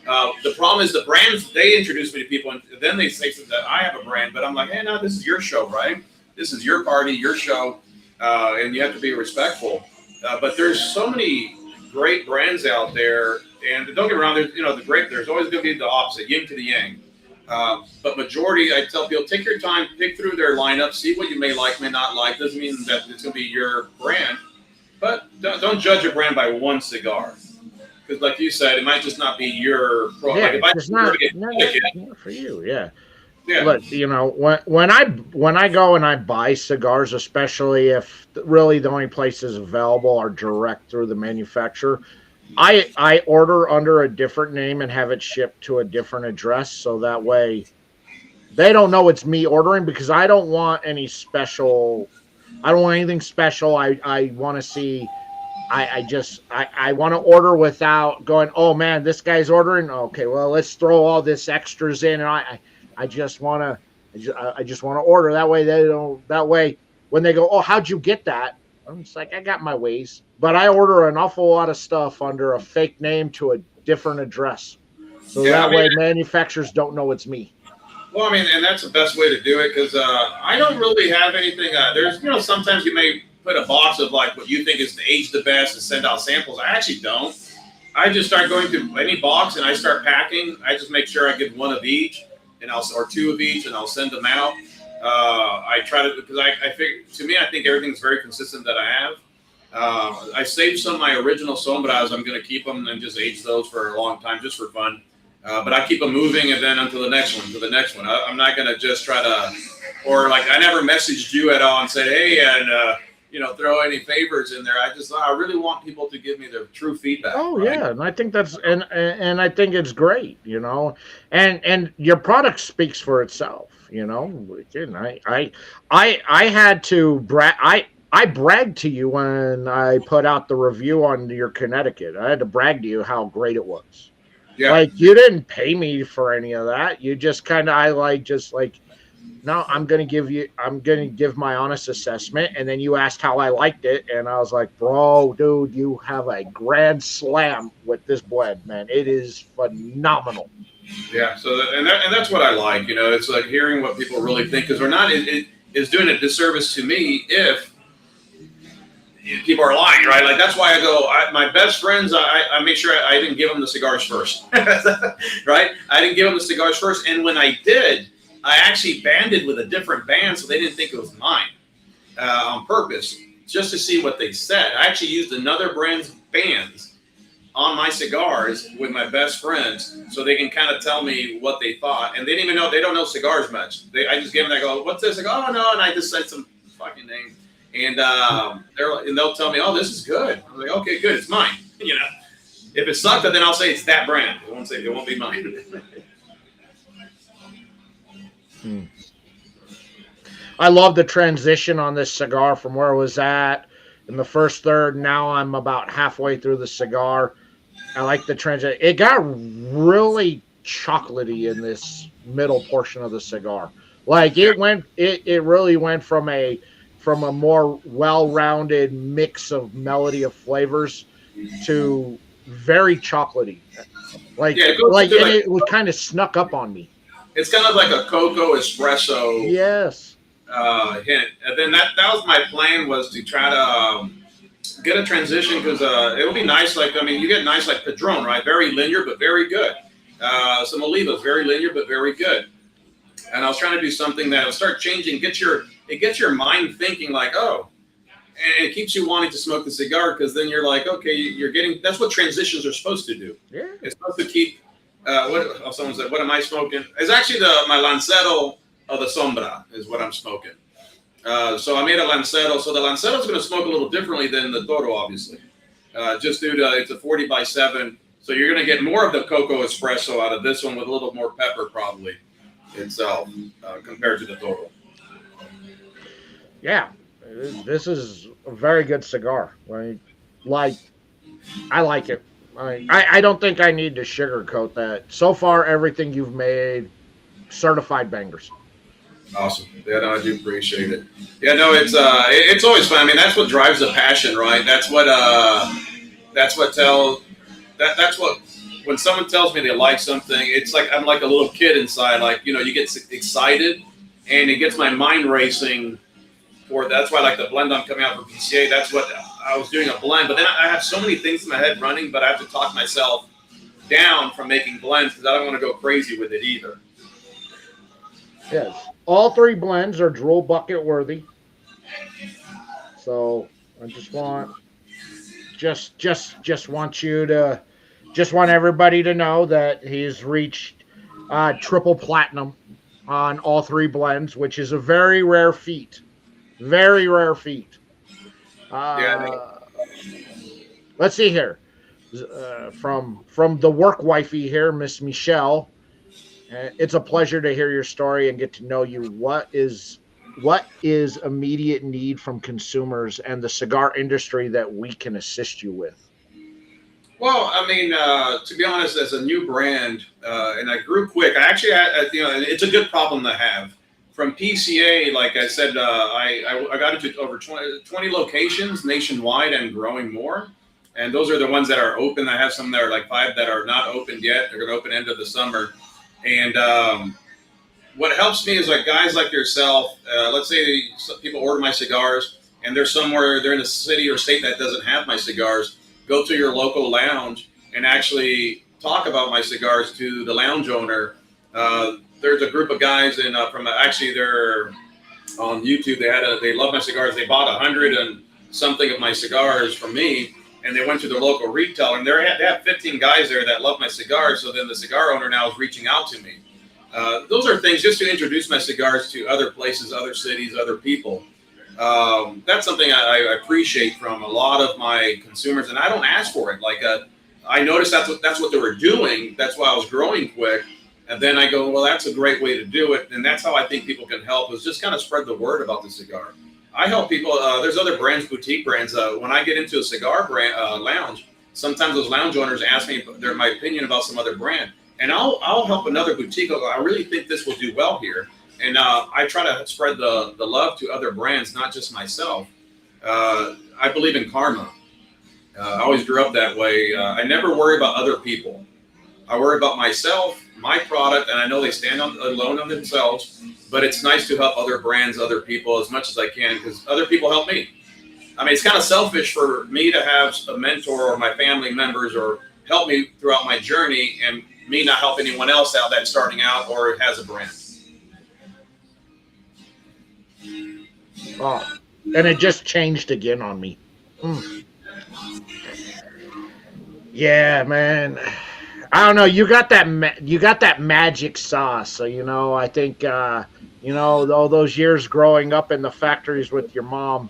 The problem is the brands, they introduce me to people, and then they say that I have a brand, but I'm like, hey, no, this is your show, right? This is your party, your show, and you have to be respectful. But there's so many great brands out there, and don't get me wrong, there's always going to be the opposite, yin to the yang. But majority, I tell people, take your time, pick through their lineup, see what you may like, may not like. Doesn't mean that it's going to be your brand, but don't judge a brand by one cigar. Because, like you said, it might just not be your product. Yeah, it's not for you. Yeah. Yeah. Look, when I go and I buy cigars, especially if really the only places available are direct through the manufacturer, I order under a different name and have it shipped to a different address, so that way they don't know it's me ordering, because I don't want any special. I don't want anything special. I want to see. I want to order without going, oh man, this guy's ordering. Okay, well, let's throw all this extras in, and I just want to order. That way they don't. That way when they go, oh, how'd you get that? I'm just like, I got my ways, but I order an awful lot of stuff under a fake name to a different address, so way manufacturers don't know it's me. Well, I mean, and that's the best way to do it, because I don't really have anything. There's sometimes you may put a box of like what you think is the age the best and send out samples. I actually don't. I just start going through any box and I start packing. I just make sure I get one of each, or two of each, and I'll send them out. I try to, because I figure, to me, I think everything's very consistent that I have. I saved some of my original sombras. I'm going to keep them and just age those for a long time, just for fun. But I keep them moving, and then until the next one, to the next one. I'm not going to just try to, or like I never messaged you at all and said, hey, and throw any favors in there. I really want people to give me their true feedback. Oh, right? Yeah, and I think that's and I think it's great, and your product speaks for itself. You know, again, I had to brag. I bragged to you when I put out the review on your Connecticut. I had to brag to you how great it was. Yeah. Like, you didn't pay me for any of that. You just kind of, I like, just like, no, I'm going to give my honest assessment. And then you asked how I liked it. And I was like, bro, dude, you have a grand slam with this blend, man. It is phenomenal. Yeah. So and that's what I like. You know, it's like hearing what people really think, because we're not. It is doing a disservice to me if people are lying, right? Like that's why I go. My best friends, I make sure I didn't give them the cigars first, right? I didn't give them the cigars first, and when I did, I actually banded with a different band so they didn't think it was mine on purpose, just to see what they said. I actually used another brand's bands on my cigars with my best friends so they can kind of tell me what they thought. And they didn't even know, they don't know cigars much. I just gave them, I go, what's this? I go, oh no, and I just said some fucking name. And they'll tell me, oh, this is good. I'm like, okay, good, it's mine. You know, if it sucked, then I'll say it's that brand. It won't be mine. I love the transition on this cigar from where I was at in the first third. Now I'm about halfway through the cigar. I like the transition. It got really chocolatey in this middle portion of the cigar. Like it really went from a more well-rounded mix of melody of flavors to very chocolatey. It was kind of snuck up on me. It's kind of like a cocoa espresso. Yes. Hint. And then that was my plan, was to try to get a transition, because it'll be nice. Like, I mean, you get nice like Padron, right? Very linear, but very good. Some Olivas, very linear, but very good. And I was trying to do something that'll start changing, it gets your mind thinking like, oh, and it keeps you wanting to smoke the cigar, because then you're like, okay, that's what transitions are supposed to do. Yeah. It's supposed to keep, someone said, what am I smoking? It's actually my Lancero of the Sombra is what I'm smoking. So I made a Lancero. So the Lancero is going to smoke a little differently than the Toro, obviously. Just due to, it's a 40x7. So you're going to get more of the cocoa espresso out of this one with a little more pepper probably itself compared to the Toro. Yeah, this is a very good cigar. Right? I like it. I don't think I need to sugarcoat that. So far, everything you've made, certified bangers. Awesome. Yeah, no, I do appreciate it. Yeah, no, it's always fun. I mean, that's what drives the passion, right? That's what when someone tells me they like something, it's like I'm like a little kid inside. Like, you know, you get excited, and it gets my mind racing. That's why I like the blend I'm coming out for PCA. That's what I was doing, a blend. But then I have so many things in my head running, but I have to talk myself down from making blends, because I don't want to go crazy with it either. Yes. All three blends are drool bucket worthy. So I just want everybody to know that he's reached triple platinum on all three blends, which is a very rare feat. Very rare feat. Let's see here. From the work wifey here, Miss Michelle. It's a pleasure to hear your story and get to know you. What is immediate need from consumers and the cigar industry that we can assist you with? Well, I mean, to be honest, as a new brand, and I grew quick. I actually had, it's a good problem to have. From PCA, like I said, I got into over 20 locations nationwide and growing more. And those are the ones that are open. I have some that are like 5 that are not opened yet. They're going to open end of the summer. And what helps me is like guys like yourself. Let's say people order my cigars, and they're in a city or state that doesn't have my cigars. Go to your local lounge and actually talk about my cigars to the lounge owner. There's a group of guys they're on YouTube. They love my cigars. They bought 100 and something of my cigars from me, and they went to their local retailer, and they have 15 guys there that love my cigars. So then the cigar owner now is reaching out to me. Those are things just to introduce my cigars to other places, other cities, other people. That's something I appreciate from a lot of my consumers, and I don't ask for it. Like I noticed that's what they were doing. That's why I was growing quick. And then I go, well, that's a great way to do it. And that's how I think people can help, is just kind of spread the word about the cigar. I help people. There's other brands, boutique brands. When I get into a cigar brand lounge, sometimes those lounge owners ask me my opinion about some other brand. And I'll help another boutique. I'll go, I really think this will do well here. And I try to spread the love to other brands, not just myself. I believe in karma. I always grew up that way. I never worry about other people. I worry about myself, my product, and I know they stand alone on themselves, but it's nice to help other brands, other people as much as I can, because other people help me. I mean, it's kind of selfish for me to have a mentor or my family members or help me throughout my journey and me not help anyone else out that's starting out or has a brand. Oh, and it just changed again on me. Yeah, man. I don't know. You got that magic sauce. So, I think, all those years growing up in the factories with your mom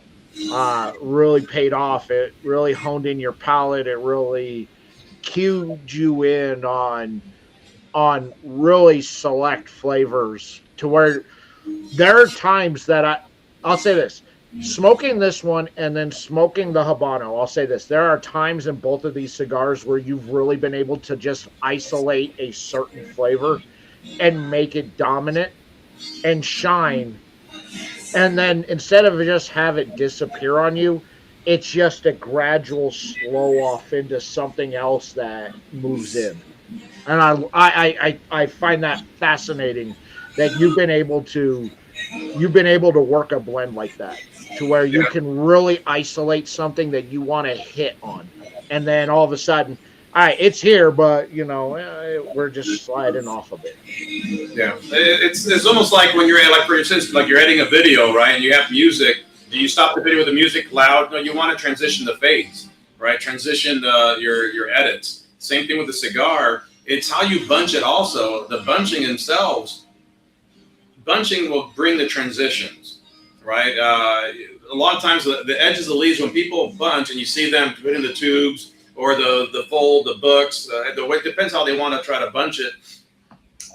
really paid off. It really honed in your palate. It really cued you in on really select flavors to where there are times that I'll say this. Smoking this one and then smoking the Habano, I'll say this. There are times in both of these cigars where you've really been able to just isolate a certain flavor and make it dominant and shine. And then instead of just have it disappear on you, it's just a gradual slow off into something else that moves in. And I find that fascinating that you've been able to work a blend like that, to where you can really isolate something that you want to hit on. And then all of a sudden, all right, it's here, but, we're just sliding off of it. Yeah. It's almost like when you're, like, for instance, like you're editing a video, right? And you have music. Do you stop the video with the music loud? No, you want to transition the fades, right? Transition your edits. Same thing with the cigar. It's how you bunch it also. The bunching themselves, bunching will bring the transitions, right? A lot of times the edges of the leaves, when people bunch and you see them put in the tubes or the fold, the books, it depends how they want to try to bunch it.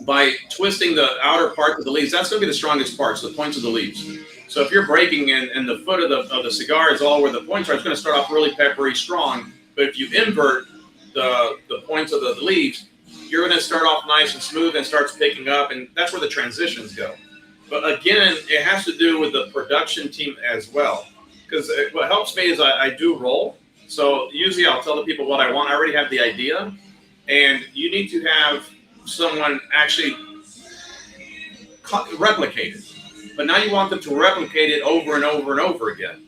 By twisting the outer part of the leaves, that's going to be the strongest parts, the points of the leaves. So if you're breaking and the foot of the cigar is all where the points are, it's going to start off really peppery, strong. But if you invert the points of the leaves, you're going to start off nice and smooth and starts picking up, and that's where the transitions go. But again, it has to do with the production team as well. Because what helps me is I do roll. So usually I'll tell the people what I want. I already have the idea. And you need to have someone actually replicate it. But now you want them to replicate it over and over and over again,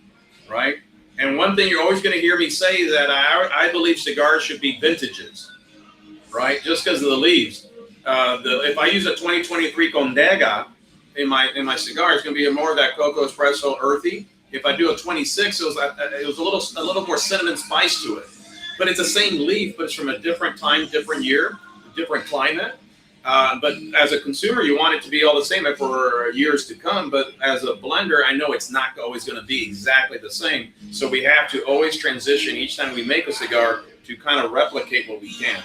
right? And one thing you're always going to hear me say is that I believe cigars should be vintages, right? Just because of the leaves. If I use a 2023 Condega in my cigar, it's going to be more of that cocoa espresso earthy. If I do a 26, it was a little more cinnamon spice to it. But it's the same leaf, but it's from a different time, different year, different climate. But as a consumer, you want it to be all the same for years to come. But as a blender, I know it's not always going to be exactly the same. So we have to always transition each time we make a cigar to kind of replicate what we can.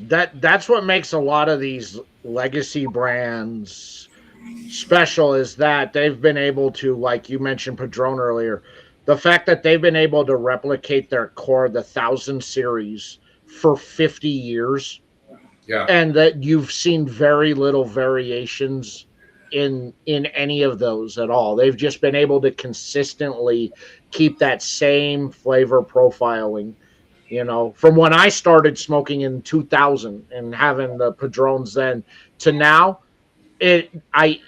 That's what makes a lot of these legacy brands special, is that they've been able to, like you mentioned Padron earlier, the fact that they've been able to replicate their core, the 1000 series, for 50 years. Yeah. And that you've seen very little variations in any of those at all. They've just been able to consistently keep that same flavor profiling, from when I started smoking in 2000 and having the Padrones then to now. I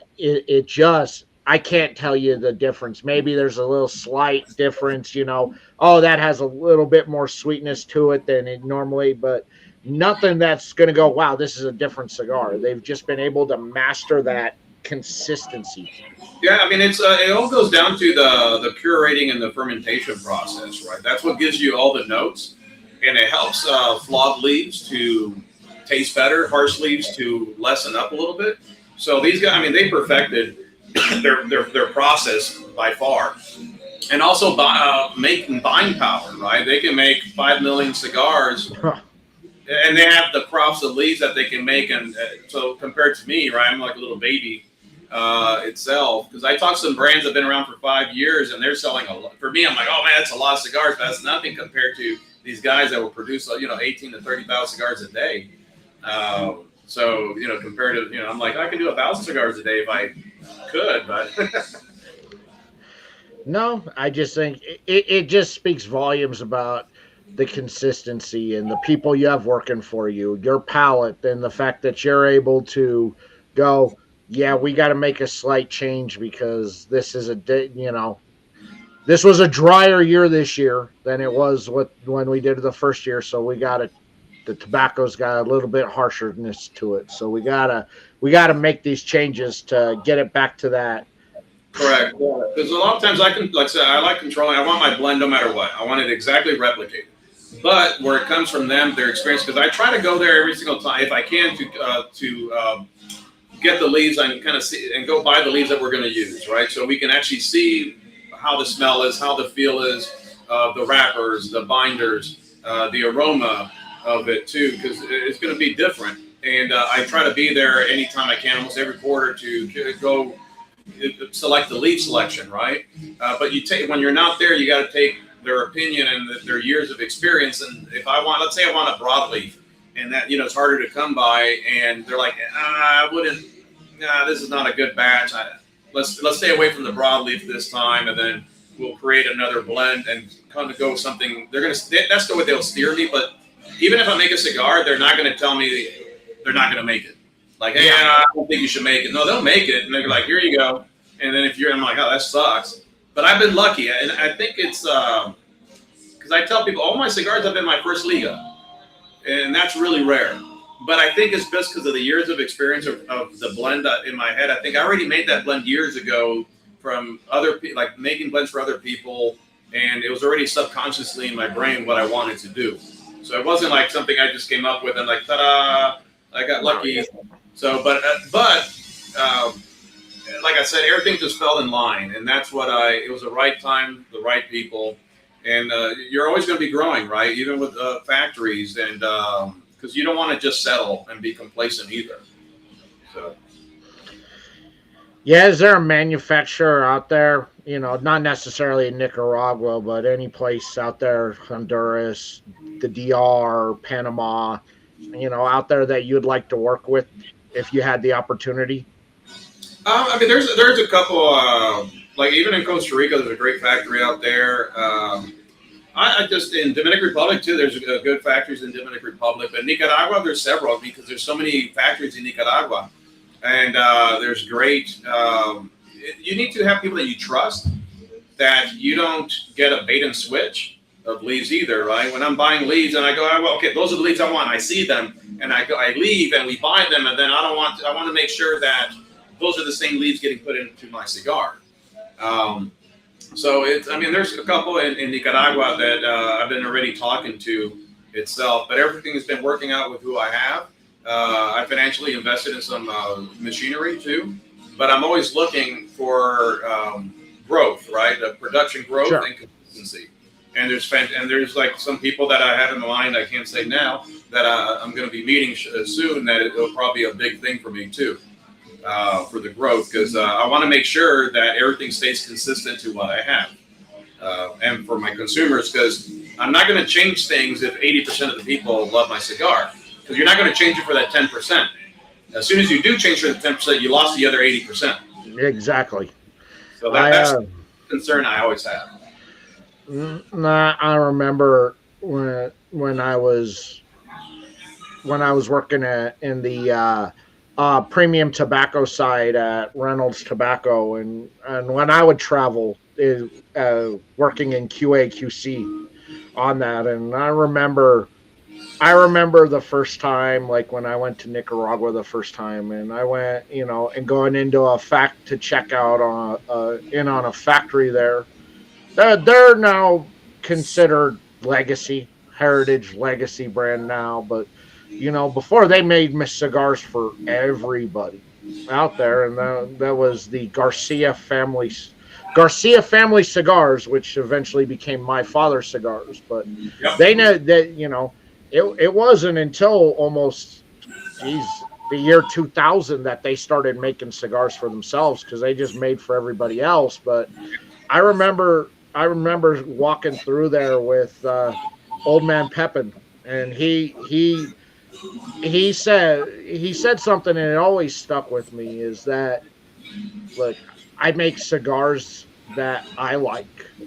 can't tell you the difference. Maybe there's a little slight difference, that has a little bit more sweetness to it than it normally, but nothing that's going to go, wow, this is a different cigar. They've just been able to master that consistency. Yeah, I mean, it all goes down to the curating and the fermentation process, right? That's what gives you all the notes, and it helps flawed leaves to taste better, harsh leaves to lessen up a little bit. So these guys, I mean, they perfected their process by far. And also making buying power, right? They can make 5 million cigars and they have the crops of leaves that they can make, and so compared to me, right, I'm like a little baby itself, because I talk to some brands that have been around for 5 years, and they're selling a lot. For me, I'm like, oh man, that's a lot of cigars, but that's nothing compared to these guys that will produce 18 to 30,000 cigars a day. So compared to I'm like, I can do 1,000 cigars a day if I could, but No, I just think it just speaks volumes about the consistency and the people you have working for you, your palate, and the fact that you're able to go, yeah, we got to make a slight change because this is this was a drier year this year than it was when we did the first year. So the tobacco's got a little bit harshness to it. So we gotta make these changes to get it back to that. correct. Because a lot of times like I said, I like controlling. I want my blend no matter what. I want it exactly replicated. But where it comes from them, their experience, because I try to go there every single time if I can to get the leaves and kind of see and go buy the leaves that we're going to use, right? So we can actually see how the smell is, how the feel is, the wrappers, the binders, the aroma of it too, because it's going to be different. And I try to be there anytime I can, almost every quarter, to go select the leaf selection, right? But when you're not there, you got to take their opinion and their years of experience. And if let's say I want a broadleaf, and that it's harder to come by, and they're like, I wouldn't. This is not a good batch. Let's stay away from the broadleaf this time, and then we'll create another blend and kind of go with something. That's the way they'll steer me. But even if I make a cigar, they're not going to tell me they're not going to make it. Like, hey, I don't think you should make it. No, they'll make it, and they're like, here you go. And then I'm like, oh, that sucks. But I've been lucky, and I think it's because I tell people all my cigars have been my first Liga, and that's really rare. But I think it's just because of the years of experience of the blend in my head. I think I already made that blend years ago from other people, like making blends for other people, and it was already subconsciously in my brain what I wanted to do. So it wasn't like something I just came up with and like, ta-da, I got lucky. So, but like I said, everything just fell in line, and that's what it was the right time, the right people, and you're always going to be growing, right? Even with factories, and because you don't want to just settle and be complacent either. So, yeah, is there a manufacturer out there, not necessarily in Nicaragua, but any place out there, Honduras, the DR, Panama, out there that you'd like to work with if you had the opportunity? I mean, there's a couple, like even in Costa Rica, there's a great factory out there. I just in Dominican Republic too. There's good factories in Dominican Republic, but Nicaragua there's several because there's so many factories in Nicaragua, and there's great. You need to have people that you trust, that you don't get a bait and switch of leaves either, right? When I'm buying leaves and I go, well, okay, those are the leaves I want. I see them, and I leave and we buy them, and then I want to make sure that those are the same leaves getting put into my cigar. So there's a couple in Nicaragua that I've been already talking to itself, but everything has been working out with who I have. I financially invested in some machinery too, but I'm always looking for growth, right? Production growth Sure. and consistency. And there's like some people that I have in mind, I can't say now, that I'm going to be meeting soon, that it'll probably be a big thing for me too. For the growth, because I want to make sure that everything stays consistent to what I have, and for my consumers, because I'm not going to change things if 80% of the people love my cigar, because you're not going to change it for that 10%. As soon as you do change for the 10%, you lost the other 80%. Exactly. So that's a concern I always have. I remember when I was working in the premium tobacco side at Reynolds Tobacco, and when I would travel, working in QA QC on that, and I remember the first time, like when I went to Nicaragua the first time, and I went, and going into a to check out on a factory there. They're now considered heritage legacy brand now, but before they made cigars for everybody out there, and that was the Garcia family cigars, which eventually became My Father Cigars. But Yep. they know that it wasn't until almost, geez, the year 2000 that they started making cigars for themselves, because they just made for everybody else. But I remember walking through there with Old Man Pepin, and he said something, and it always stuck with me, is that, look, I make cigars that I like,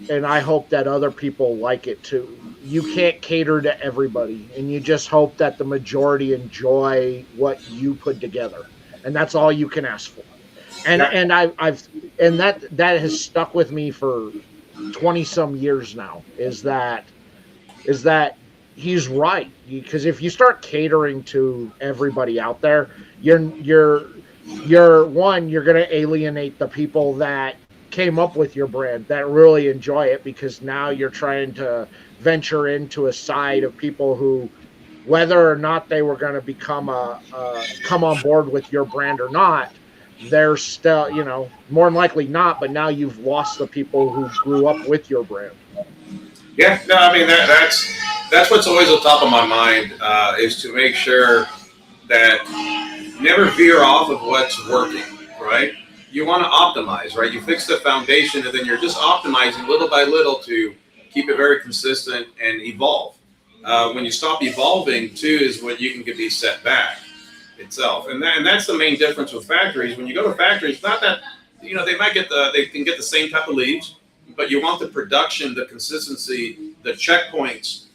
and I hope that other people like it too. You can't cater to everybody, and you just hope that the majority enjoy what you put together, and that's all you can ask for. And Yeah. and I've and that has stuck with me for 20 some years now. Is that he's right, because if you start catering to everybody out there, you're going to alienate the people that came up with your brand, that really enjoy it, because now you're trying to venture into a side of people who, whether or not they were going to come on board with your brand or not, they're still, more than likely not, but now you've lost the people who grew up with your brand. Yeah, no, I mean that's what's always on top of my mind, is to make sure that never veer off of what's working, right? You want to optimize, right? You fix the foundation, and then you're just optimizing little by little to keep it very consistent and evolve. When you stop evolving, too, is when you can be set back itself, and that's the main difference with factories. When you go to factories, not that they can get the same type of leaves, but you want the production, the consistency, the checkpoints.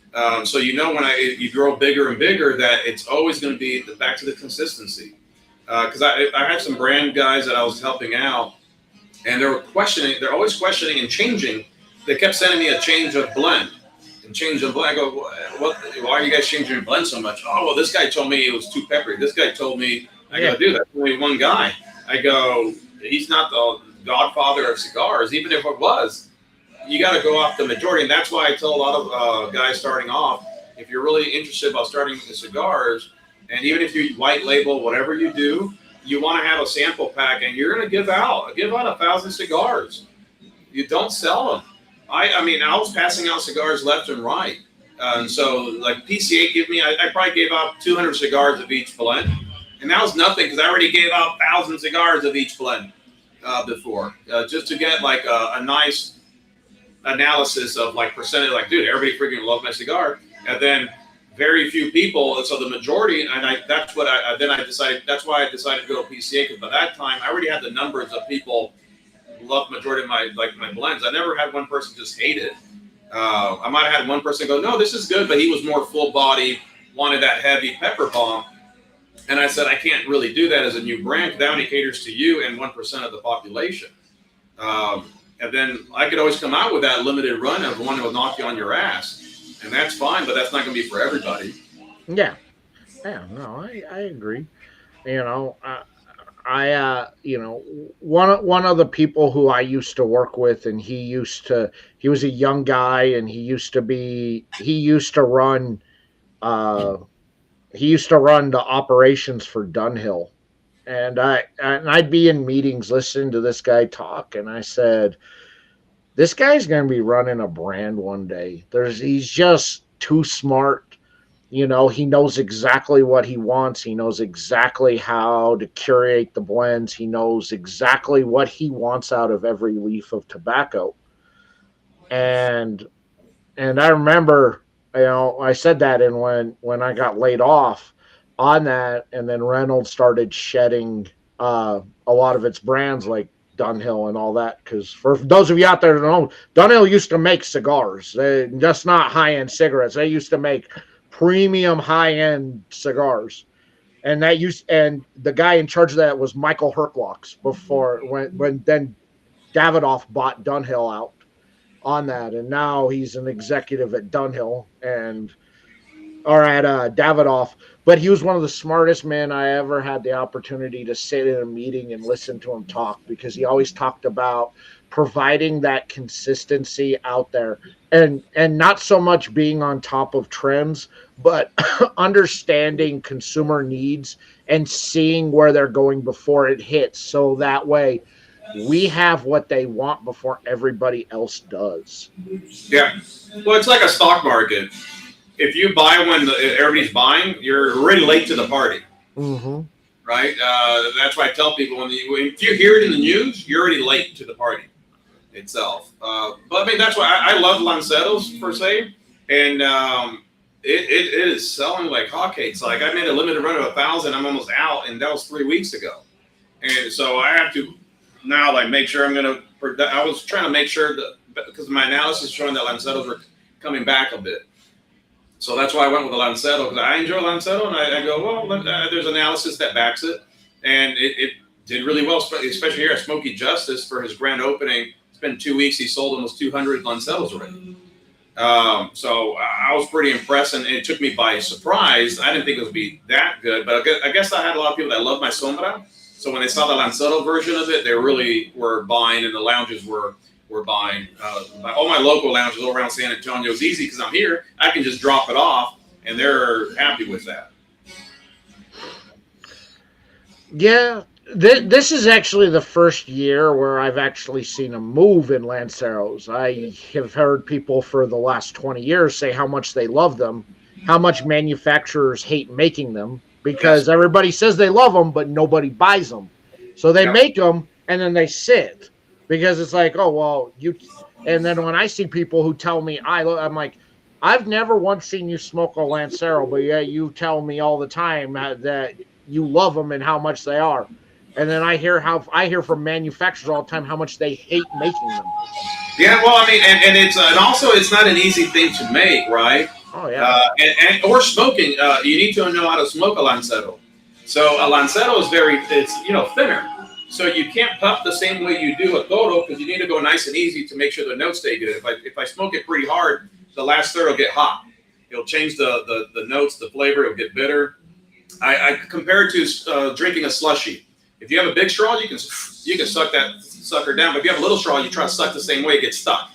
So when you grow bigger and bigger, that it's always going to be back to the consistency. Because I had some brand guys that I was helping out, and they're always questioning and changing. They kept sending me a change of blend and change of blend. I go, what? Why are you guys changing your blend so much? Oh, well, this guy told me it was too peppery. This guy told me. I go, dude, that's only one guy. I go, he's not the godfather of cigars. Even if it was, you got to go off the majority. And that's why I tell a lot of guys starting off, if you're really interested about starting the cigars, and even if you white label, whatever you do, you want to have a sample pack, and you're going to give out 1,000 cigars. You don't sell them. I mean, I was passing out cigars left and right. And so, like PCA I probably gave out 200 cigars of each blend. And that was nothing, because I already gave out 1,000 cigars of each blend before, just to get like a nice analysis of like percentage. Like, dude, everybody freaking loves my cigar. And then very few people, so the majority, and that's why I decided to go to PCA, because by that time I already had the numbers of people who loved majority of my blends. I never had one person just hate it. I might have had one person go, no, this is good, but he was more full body, wanted that heavy pepper bomb. And I said, I can't really do that as a new brand, because that only caters to you and 1% of the population. And then I could always come out with that limited run of one that will knock you on your ass. And that's fine, but that's not going to be for everybody. Yeah. No, I agree. One of the people who I used to work with, and he was a young guy, and he used to run the operations for Dunhill. And I'd be in meetings listening to this guy talk, and I said, this guy's going to be running a brand one day. He's just too smart. He knows exactly what he wants. He knows exactly how to curate the blends. He knows exactly what he wants out of every leaf of tobacco. And I remember, I said that, and when I got laid off on that, and then Reynolds started shedding a lot of its brands, like Dunhill and all that, because for those of you out there that don't know, Dunhill used to make cigars, just not high-end cigarettes. They used to make premium high-end cigars, and the guy in charge of that was Michael Herklocks, before when then Davidoff bought Dunhill out on that, and now he's an executive at Dunhill or at Davidoff. But he was one of the smartest men I ever had the opportunity to sit in a meeting and listen to him talk, because he always talked about providing that consistency out there, and not so much being on top of trends, but understanding consumer needs and seeing where they're going before it hits, so that way we have what they want before everybody else does. Yeah. Well, it's like a stock market. if you buy when everybody's buying, you're already late to the party. Mm-hmm. Right? That's why I tell people if you hear it in the news, you're already late to the party itself. But I mean, that's why I love Lanceros per se, and it is selling like hotcakes. Like I made a limited run of 1,000, I'm almost out, and that was 3 weeks ago. And so I have to now like make sure I'm gonna. I was trying to make sure that because my analysis showing that Lanceros were coming back a bit. So that's why I went with the Lancero, because I enjoy Lancero, and I go, well, there's analysis that backs it, and it did really well, especially here at Smoky Justice for his grand opening. It's been 2 weeks. He sold almost 200 Lanceros already. So I was pretty impressed, and it took me by surprise. I didn't think it would be that good, but I guess I had a lot of people that love my Sombra. So when they saw the Lancero version of it, they really were buying, and the lounges were buying. All my local lounges all around San Antonio is easy because I'm here. I can just drop it off, and they're happy with that. Yeah, this is actually the first year where I've actually seen a move in Lanceros. I have heard people for the last 20 years say how much they love them, how much manufacturers hate making them, because everybody says they love them, but nobody buys them. So they make them, and then they sit. Because it's like, oh, well, you... And then when I see people who tell me, I'm like, I've never once seen you smoke a Lancero, but yeah, you tell me all the time that you love them and how much they are. And then I hear from manufacturers all the time how much they hate making them. Yeah, well, I mean, and it's and also it's not an easy thing to make, right? Oh yeah. Or smoking, you need to know how to smoke a Lancero. So a Lancero is it's thinner. So you can't puff the same way you do a Toro because you need to go nice and easy to make sure the notes stay good. If I smoke it pretty hard, the last third will get hot. It'll change the notes, the flavor. It'll get bitter. I compare it to drinking a slushy. If you have a big straw, you can suck that sucker down. But if you have a little straw, you try to suck the same way, it gets stuck.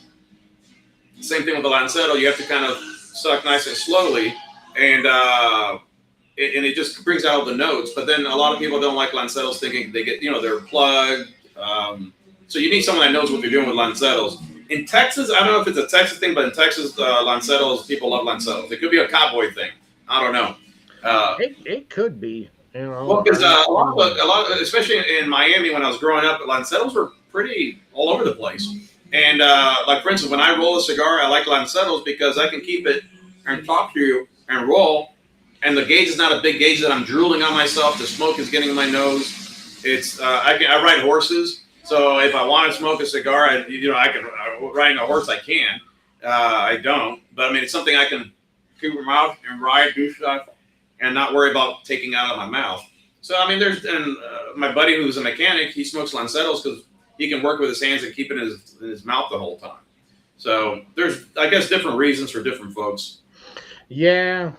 Same thing with the Lancero. You have to kind of suck nice and slowly, and it just brings out all the notes. But then a lot of people don't like Lanceros, thinking they get they're plugged. So you need someone that knows what they're doing with Lanceros. In Texas, I don't know if it's a Texas thing, but in Texas, Lanceros, people love Lanceros. It could be a cowboy thing. I don't know. It could be. Well, because a lot, especially in Miami, when I was growing up, Lanceros were pretty all over the place. And like for instance, when I roll a cigar, I like Lanceros because I can keep it and talk to you and roll. And the gauge is not a big gauge that I'm drooling on myself. The smoke is getting in my nose. It's I ride horses, so if I want to smoke a cigar, riding a horse I can. I don't, but I mean it's something I can keep my mouth and ride, do stuff, and not worry about taking out of my mouth. So I mean, my buddy who's a mechanic, he smokes Lanceros because he can work with his hands and keep it in his mouth the whole time. So there's, I guess, different reasons for different folks. Yeah,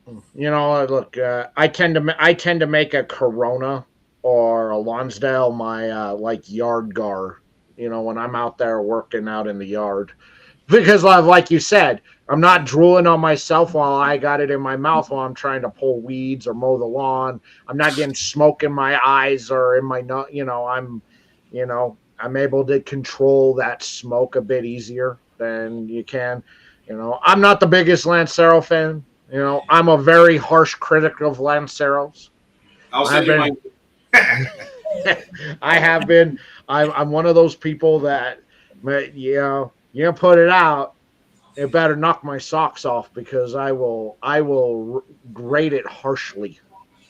look, I tend to make a Corona or a Lonsdale my like yard gar. When I'm out there working out in the yard, because like you said, I'm not drooling on myself while I got it in my mouth while I'm trying to pull weeds or mow the lawn. I'm not getting smoke in my eyes or in my nose. I'm able to control that smoke a bit easier than you can. I'm not the biggest Lancero fan. I'm a very harsh critic of Lanceros. I'll send you my... I have been. I'm one of those people that, you put it out, it better knock my socks off because I will grade it harshly.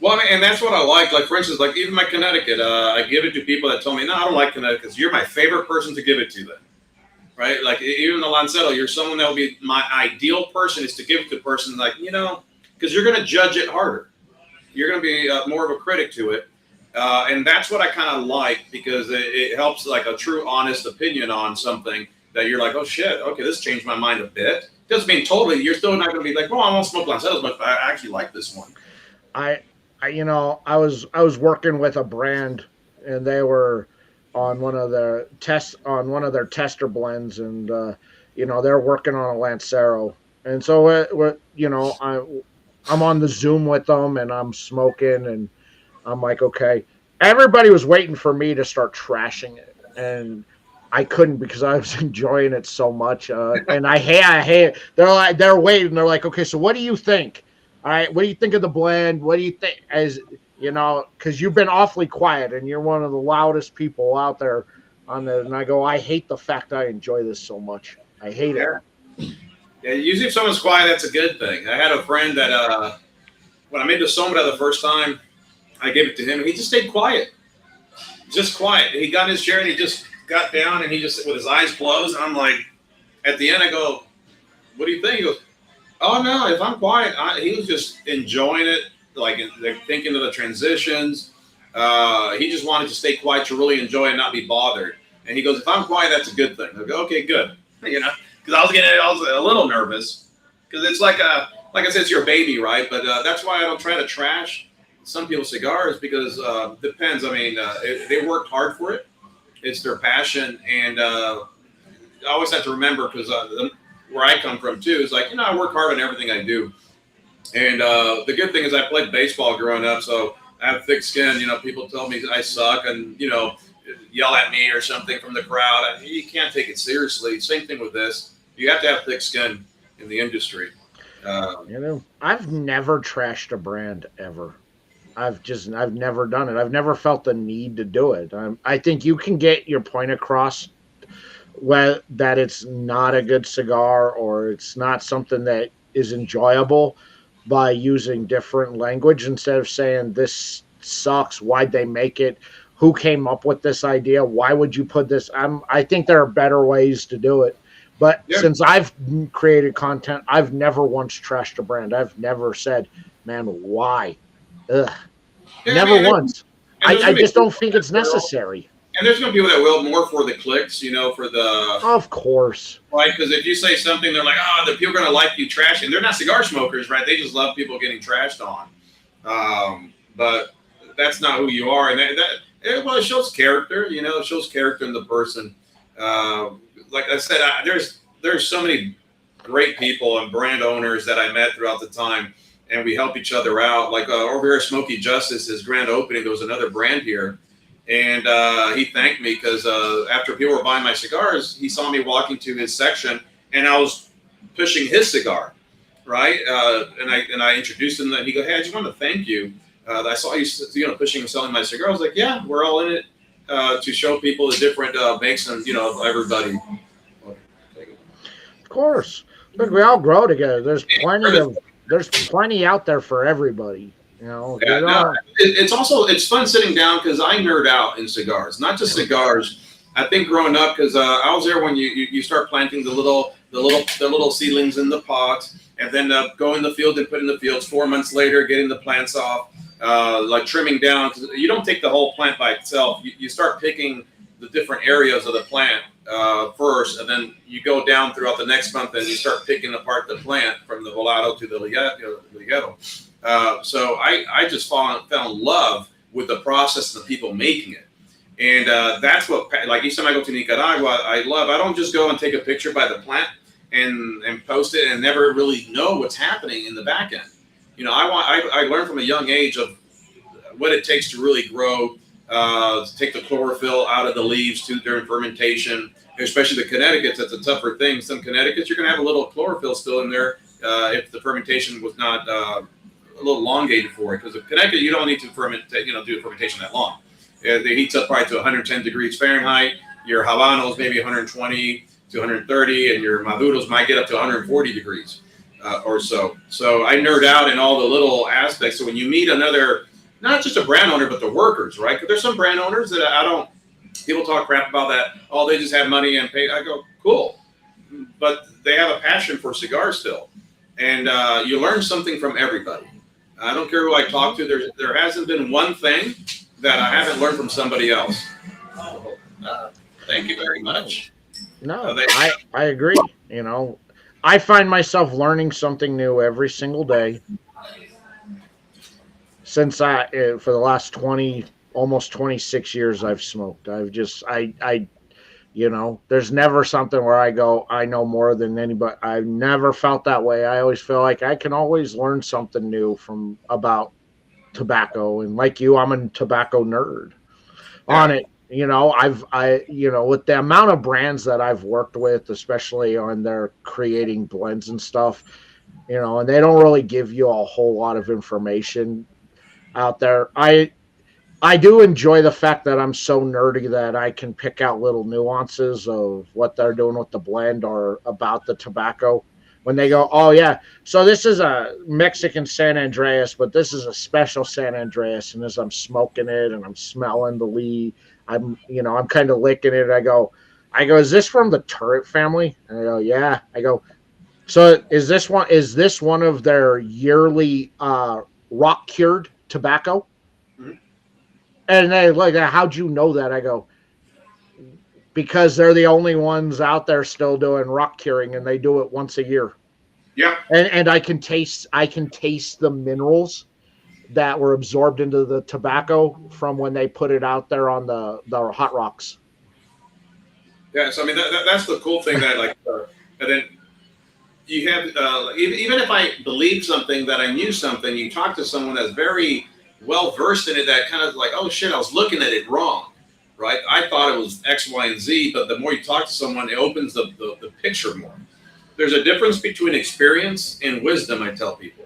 Well, I mean, and that's what I like. Like, for instance, like even my Connecticut, I give it to people that tell me, no, I don't like Connecticut because you're my favorite person to give it to then. Right? Like even the Lancero, you're someone that will be my ideal person is to give it to a person like, because you're going to judge it harder. You're going to be more of a critic to it. And that's what I kind of like because it helps like a true, honest opinion on something that you're like, oh shit, okay, this changed my mind a bit. Doesn't mean totally, you're still not going to be like, well, I won't smoke Lanceros, but I actually like this one. I was working with a brand and they were on one of their tester blends, and they're working on a Lancero, and so I'm on the Zoom with them and I'm smoking and I'm like, okay, everybody was waiting for me to start trashing it, and I couldn't because I was enjoying it so much. And I hate it. They're waiting. They're like, okay, so what do you think? All right, what do you think of the blend? What do you think? As you know, because you've been awfully quiet and you're one of the loudest people out there on the. And I go, I hate the fact I enjoy this so much. I hate it. Yeah, usually if someone's quiet, that's a good thing. I had a friend that when I made the sombra the first time, I gave it to him, and he just stayed quiet. Just quiet. He got in his chair, and he just got down, and he just, with his eyes closed, and I'm like, at the end, I go, what do you think? He goes, oh, no, if I'm quiet. He was just enjoying it, like thinking of the transitions. He just wanted to stay quiet to really enjoy and not be bothered. And he goes, if I'm quiet, that's a good thing. I go, okay, good. You know, because I was a little nervous because it's like I said, it's your baby, right? But that's why I don't try to trash some people's cigars because depends. I mean, they worked hard for it. It's their passion, and I always have to remember because where I come from too is like, you know, I work hard on everything I do, and the good thing is I played baseball growing up, so I have thick skin. You know, people tell me I suck, and you know, yell at me or something from the crowd. You can't take it seriously. Same thing with this. You have to have thick skin in the industry. You know, I've never trashed a brand ever. I've never done it. I've never felt the need to do it. I think you can get your point across that it's not a good cigar or it's not something that is enjoyable by using different language instead of saying this sucks. Why'd they make it? Who came up with this idea? Why would you put this? I think there are better ways to do it. But since I've created content, I've never once trashed a brand. I've never said, man, why? Ugh. Yeah, Never once. I just don't think it's necessary. And there's going to be people that will more for the clicks, you know, for the... Of course. Right, because if you say something, they're like, oh, the people are going to like you trashing. They're not cigar smokers, right? They just love people getting trashed on. But that's not who you are. And well, it shows character, you know, it shows character in the person. Like I said, there's so many great people and brand owners that I met throughout the time, and we help each other out. Like over here, Smoky Justice, his grand opening, there was another brand here, and he thanked me because after people were buying my cigars, he saw me walking to his section, and I was pushing his cigar, right? And I introduced him, and he goes, "Hey, I just want to thank you. I saw you, pushing and selling my cigar." I was like, "Yeah, we're all in it to show people the different makes and everybody." Of course, look, we all grow together. There's plenty out there for everybody. You know, it's fun sitting down because I nerd out in cigars, not just cigars. I think growing up, because I was there when you start planting the little seedlings in the pots, and then go in the field and put in the fields. 4 months later, getting the plants off, like trimming down. You don't take the whole plant by itself. You start picking the different areas of the plant first, and then you go down throughout the next month and you start picking apart the plant from the volado to the ligero. So I just fell in love with the process and the people making it. And that's what, like each time I go to Nicaragua, I don't just go and take a picture by the plant and post it and never really know what's happening in the back end. You know, I learned from a young age of what it takes to really grow, to take the chlorophyll out of the leaves during fermentation, especially the Connecticut's. That's a tougher thing. Some Connecticut's, you're going to have a little chlorophyll still in there if the fermentation was not a little elongated for it. Because in Connecticut, you don't need to do fermentation that long. It heats up probably to 110 degrees Fahrenheit. Your Habanos maybe 120 to 130, and your Maduros might get up to 140 degrees or so. So I nerd out in all the little aspects. So when you meet another, not just a brand owner, but the workers, right? Because there's some brand owners that people talk crap about that. Oh, they just have money and pay. I go, cool. But they have a passion for cigars still. And you learn something from everybody. I don't care who I talk to. There hasn't been one thing that I haven't learned from somebody else. Thank you very much. No, I agree. You know, I find myself learning something new every single day. Since for the last almost 26 years I've smoked. There's never something where I go, I know more than anybody. I've never felt that way. I always feel like I can always learn something new about tobacco. And like you, I'm a tobacco nerd on it. with the amount of brands that I've worked with, especially on their creating blends and stuff, and they don't really give you a whole lot of information out there. I do enjoy the fact that I'm so nerdy that I can pick out little nuances of what they're doing with the blend or about the tobacco. When they go, oh yeah, so this is a Mexican San Andreas, but this is a special San Andreas. And as I'm smoking it and I'm smelling the leaf, I'm kind of licking it. I go, is this from the Turret family? And I go, yeah. I go, so is this one of their yearly rock cured tobacco? Mhm. And they like, how'd you know that? I go, because they're the only ones out there still doing rock curing, and they do it once a year. Yeah. And I can taste the minerals that were absorbed into the tobacco from when they put it out there on the hot rocks. Yeah. So I mean, that's the cool thing that like, and then you have even if I believe something that I knew something, you talk to someone that's very well versed in it that kind of like, oh shit, I was looking at it wrong, right? I thought it was X, Y, and Z, but the more you talk to someone, it opens the picture more. There's a difference between experience and wisdom, I tell people.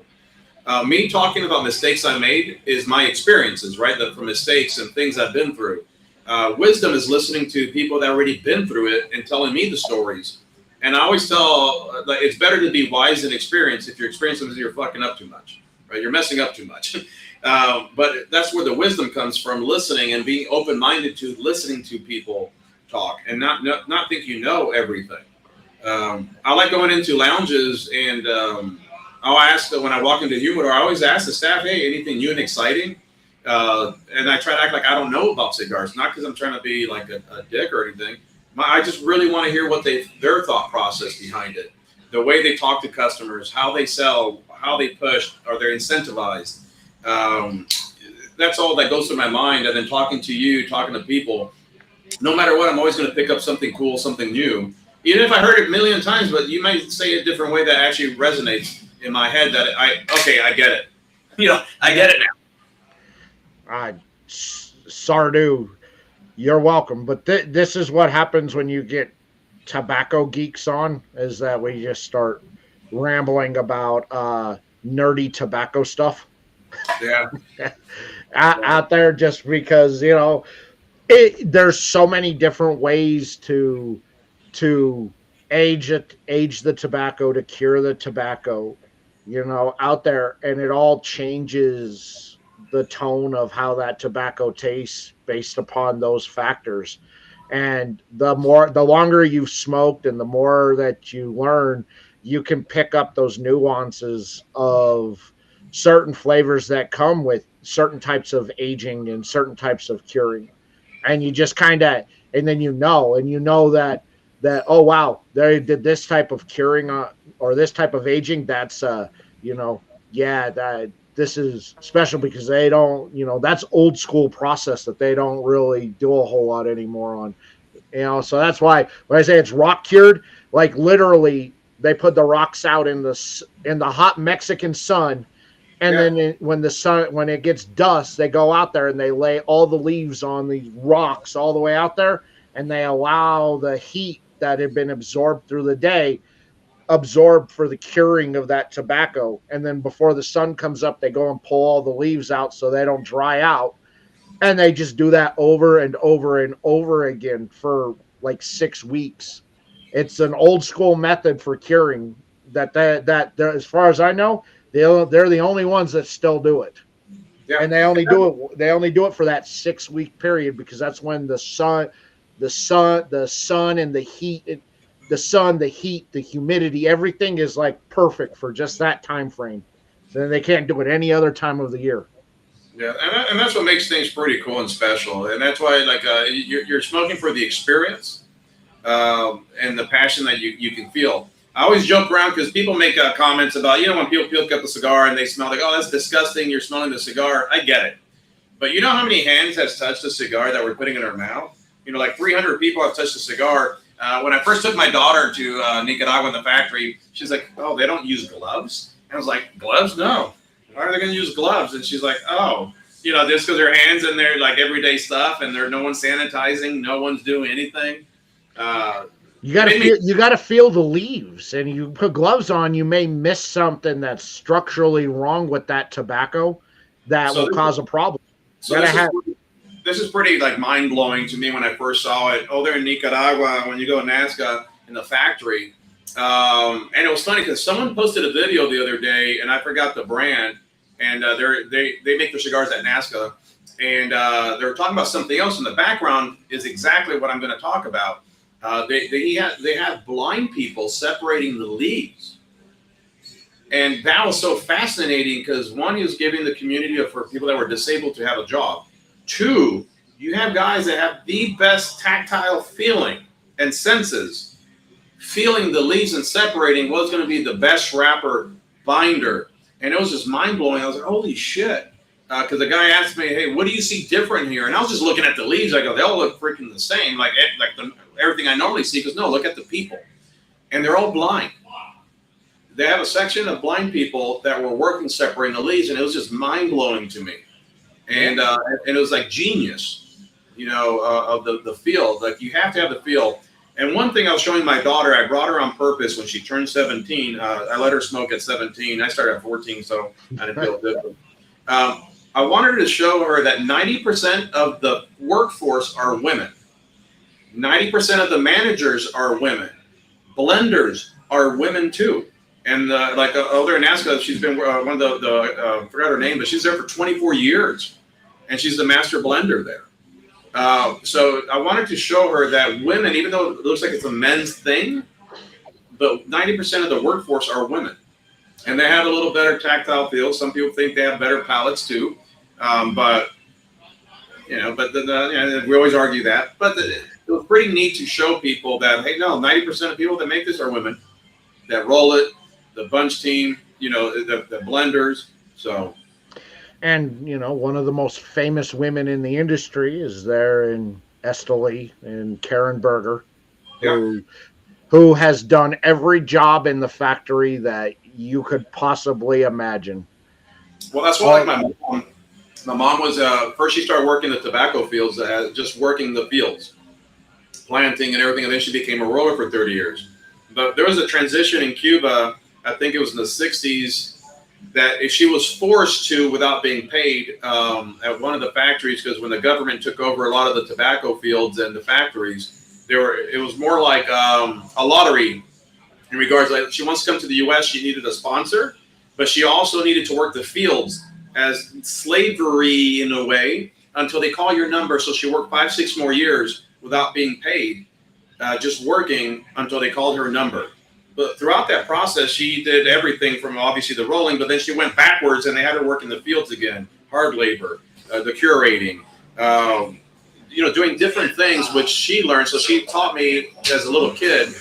Me talking about mistakes I made is my experiences, right? From mistakes and things I've been through. Wisdom is listening to people that already been through it and telling me the stories. And I always tell, like, it's better to be wise than experienced. If your experience is you're fucking up too much, right? You're messing up too much. But that's where the wisdom comes from, listening and being open-minded to listening to people talk and not think you know everything. I like going into lounges and I'll ask when I walk into the humidor, I always ask the staff, hey, anything new and exciting? And I try to act like I don't know about cigars, not because I'm trying to be like a dick or anything. I just really want to hear what their thought process behind it, the way they talk to customers, how they sell, how they push, are they incentivized? That's all that goes through my mind. And then talking to you, talking to people, no matter what, I'm always going to pick up something cool, something new. Even if I heard it a million times, but you might say it a different way that actually resonates in my head that I get it. I get it now. Sardu, you're welcome. But this is what happens when you get tobacco geeks on, is that we just start rambling about nerdy tobacco stuff. Yeah. out there, just because there's so many different ways to age the tobacco, to cure the tobacco, out there, and it all changes the tone of how that tobacco tastes based upon those factors. And the longer you've smoked and the more that you learn, you can pick up those nuances of certain flavors that come with certain types of aging and certain types of curing. And you just kind of, and then that oh wow, they did this type of curing or this type of aging. That's that this is special because they don't, that's old school process that they don't really do a whole lot anymore on. So that's why when I say it's rock cured, like literally they put the rocks out in the hot Mexican sun. And then when it gets dusk, they go out there and they lay all the leaves on the rocks all the way out there, and they allow the heat that had been absorbed through the day absorbed for the curing of that tobacco. And then before the sun comes up, they go and pull all the leaves out so they don't dry out. And they just do that over and over and over again for like 6 weeks. It's an old school method for curing that as far as I know, they're the only ones that still do it. Yeah. And they only do it for that 6 week period, because that's when the sun and the heat, the humidity, everything is like perfect for just that time frame. So they can't do it any other time of the year. Yeah, and that's what makes things pretty cool and special. And that's why, like, you're smoking for the experience and the passion that you can feel. I always joke around because people make comments about, when people pick up a cigar and they smell like, oh, that's disgusting, you're smelling the cigar. I get it. But you know how many hands has touched a cigar that we're putting in our mouth? Like 300 people have touched a cigar. When I first took my daughter to Nicaragua in the factory, she's like, oh, they don't use gloves? And I was like, gloves? No. Why are they going to use gloves? And she's like, oh, you know, just because their hands in there, like everyday stuff, and no one's sanitizing, no one's doing anything. You gotta feel the leaves, and you put gloves on, you may miss something that's structurally wrong with that tobacco that will cause a problem. So this is pretty like mind blowing to me when I first saw it. Oh, they're in Nicaragua. When you go to Nazca in the factory, and it was funny because someone posted a video the other day, and I forgot the brand, and they make their cigars at Nazca, and they were talking about something else in the background. Is exactly what I'm going to talk about. They have blind people separating the leaves. And that was so fascinating because one, he was giving the community for people that were disabled to have a job. Two, you have guys that have the best tactile feeling and senses, feeling the leaves and separating what's going to be the best wrapper binder. And it was just mind blowing. I was like, holy shit. Because the guy asked me, hey, what do you see different here? And I was just looking at the leaves. I go, they all look freaking the same. Like everything I normally see. Because no, look at the people. And they're all blind. They have a section of blind people that were working separating the leaves, and it was just mind blowing to me. And it was like genius, you know, of the field. Like you have to have the feel. And one thing I was showing my daughter, I brought her on purpose when she turned 17. I let her smoke at 17. I started at 14, so I didn't feel different. I wanted to show her that 90% of the workforce are women. 90% of the managers are women. Blenders are women too. And like over in Nazca, she's been one of the forgot her name, but she's there for 24 years, and she's the master blender there. So I wanted to show her that women, even though it looks like it's a men's thing, but 90% of the workforce are women, and they have a little better tactile feel. Some people think they have better palates too, but you know, we always argue that. But it was pretty neat to show people that hey, no, 90% of people that make this are women that roll it. The bunch team, you know, the blenders. So, and you know, one of the most famous women in the industry is there in Esteli and Karen Berger, who has done every job in the factory that you could possibly imagine. Well, that's why like my mom. My mom was first. She started working the tobacco fields, just working the fields, planting and everything, and then she became a roller for 30 years. But there was a transition in Cuba. I think it was in the 60s that if she was forced to without being paid at one of the factories, because when the government took over a lot of the tobacco fields and the factories, it was more like a lottery in regards like she wants to come to the U.S. She needed a sponsor, but she also needed to work the fields as slavery in a way until they call your number. So she worked 5-6 more years without being paid, just working until they called her number. But throughout that process, she did everything from obviously the rolling, but then she went backwards and they had her work in the fields again, hard labor, the curating, you know, doing different things, which she learned. So she taught me as a little kid.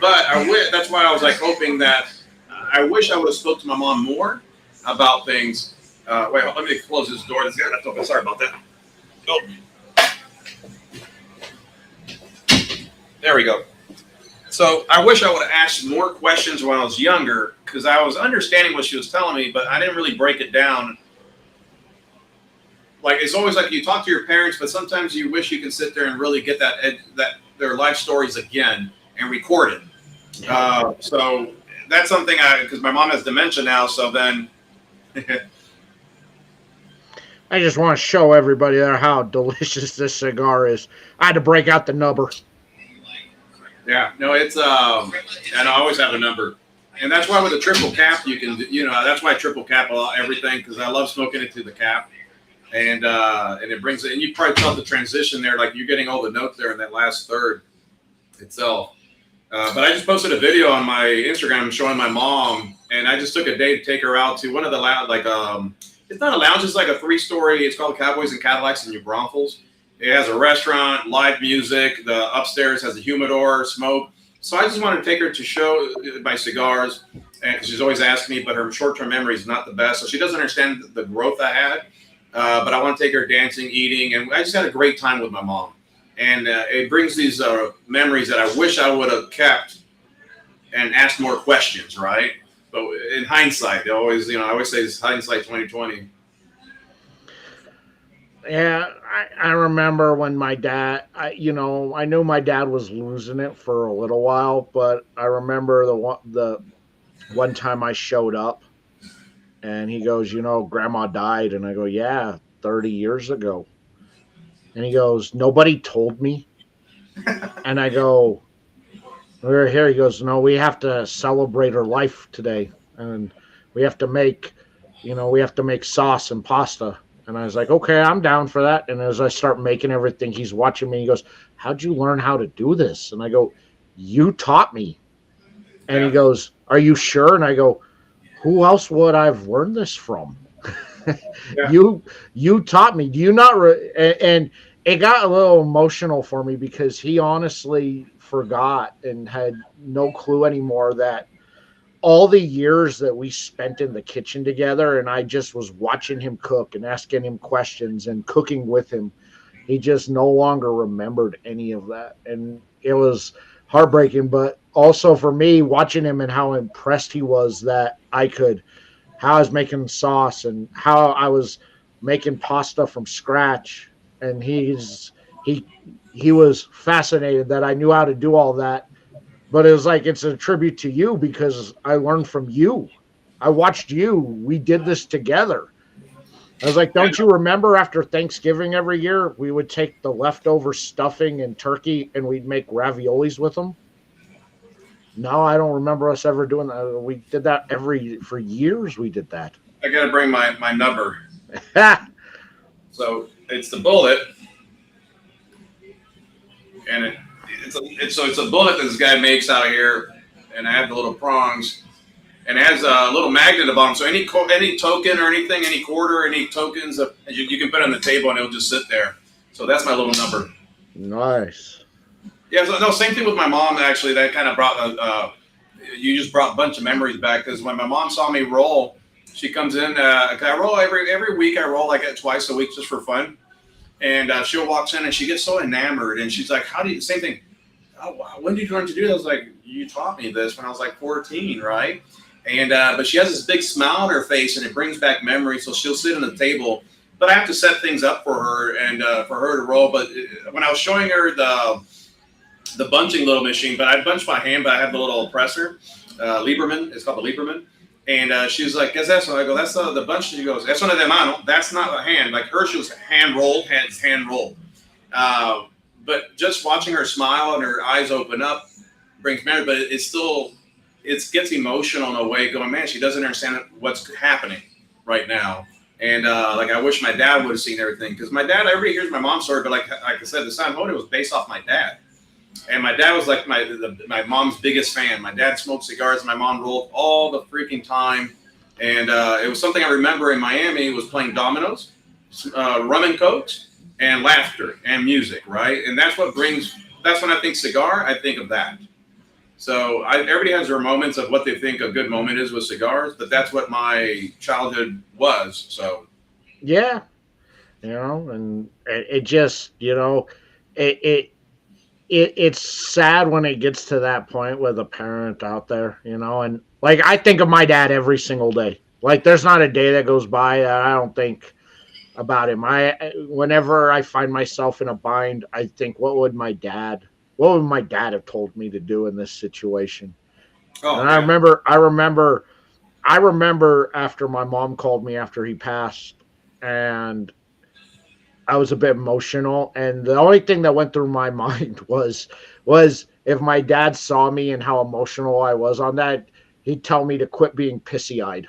But that's why I was like hoping that I wish I would have spoke to my mom more about things. Wait, let me close this door. This guy left open. Sorry about that. Oh. There we go. So I wish I would have asked more questions when I was younger because I was understanding what she was telling me, but I didn't really break it down. Like it's always like you talk to your parents, but sometimes you wish you can sit there and really get that their life stories again and record it. So that's something because my mom has dementia now. So then, I just want to show everybody there how delicious this cigar is. I had to break out the nubber. Yeah, no, it's and I always have a number, and that's why with a triple cap you can, you know, that's why I triple cap everything because I love smoking it to the cap, and it brings it, and you probably felt the transition there, like you're getting all the notes there in that last third itself. But I just posted a video on my Instagram showing my mom, and I just took a day to take her out to one of the it's not a lounge, it's like a 3-story. It's called Cowboys and Cadillacs in New Braunfels. It has a restaurant, live music. The upstairs has a humidor, smoke. So I just wanted to take her to show my cigars, and she's always asking me, but her short-term memory is not the best, so she doesn't understand the growth I had. But I want to take her dancing, eating, and I just had a great time with my mom. And it brings these memories that I wish I would have kept and asked more questions, right? But in hindsight, I always say it's hindsight 2020. Yeah, I remember when my dad, I knew my dad was losing it for a little while, but I remember the one time I showed up and he goes, Grandma died. And I go, yeah, 30 years ago. And he goes, nobody told me. And I go, we're here. He goes, no, we have to celebrate her life today. And we have to make, we have to make sauce and pasta. And I was like, okay, I'm down for that. And as I start making everything, he's watching me. He goes, how'd you learn how to do this? And I go, you taught me. And he Yeah. goes, are you sure? And I go, who else would I've learned this from? Yeah. you taught me. Do you not? And it got a little emotional for me because he honestly forgot and had no clue anymore that all the years that we spent in the kitchen together, and I just was watching him cook and asking him questions and cooking with him. He just no longer remembered any of that, and it was heartbreaking. But also for me, watching him and how impressed he was that how I was making sauce and how I was making pasta from scratch. And he he was fascinated that I knew how to do all that. But it was like it's a tribute to you because I learned from you. I watched you. We did this together. I was like, don't you remember after Thanksgiving every year, we would take the leftover stuffing and turkey and we'd make raviolis with them? No, I don't remember us ever doing that. We did that for years. We did that. I got to bring my number. So it's the bullet, and it's a bullet that this guy makes out of here, and I have the little prongs, and it has a little magnet above them. So any token or anything, any quarter, any tokens, you can put it on the table, and it'll just sit there. So that's my little number. Nice. Yeah. So no, same thing with my mom. Actually, that kind of brought you just brought a bunch of memories back because when my mom saw me roll, she comes in. I roll every week. I roll like twice a week just for fun. And she walks in and she gets so enamored and she's like, how do you, same thing. Oh, wow, when did you learn to do that? I was like, you taught me this when I was like 14, right? And, but she has this big smile on her face and it brings back memories. So she'll sit at the table, but I have to set things up for her and for her to roll. But when I was showing her the bunching little machine, but I bunch by hand, but I have the little presser, Lieberman, it's called the Lieberman. And she's like, ¿qué es eso? I go, that's the bunch. She goes, eso no es de mano. That's not a hand. Like her, she was hand rolled. But just watching her smile and her eyes open up brings memory. But it gets emotional in a way going, man, she doesn't understand what's happening right now. And like, I wish my dad would have seen everything. Because my dad, everybody hears my mom's story. But like I said, the San Jose was based off my dad. And my dad was like my mom's biggest fan. My dad smoked cigars, and my mom rolled all the freaking time. And it was something I remember in Miami was playing dominoes, rum and cokes, and laughter and music, right? And that's when I think cigar, I think of that. So everybody has their moments of what they think a good moment is with cigars, but that's what my childhood was. So Yeah. And it just, it's sad when it gets to that point with a parent out there, and like I think of my dad every single day. Like there's not a day that goes by that I don't think about him. Whenever I find myself in a bind, I think what would my dad have told me to do in this situation? oh And yeah, I remember after my mom called me after he passed, and I was a bit emotional, and the only thing that went through my mind was if my dad saw me and how emotional I was on that, he'd tell me to quit being pissy eyed.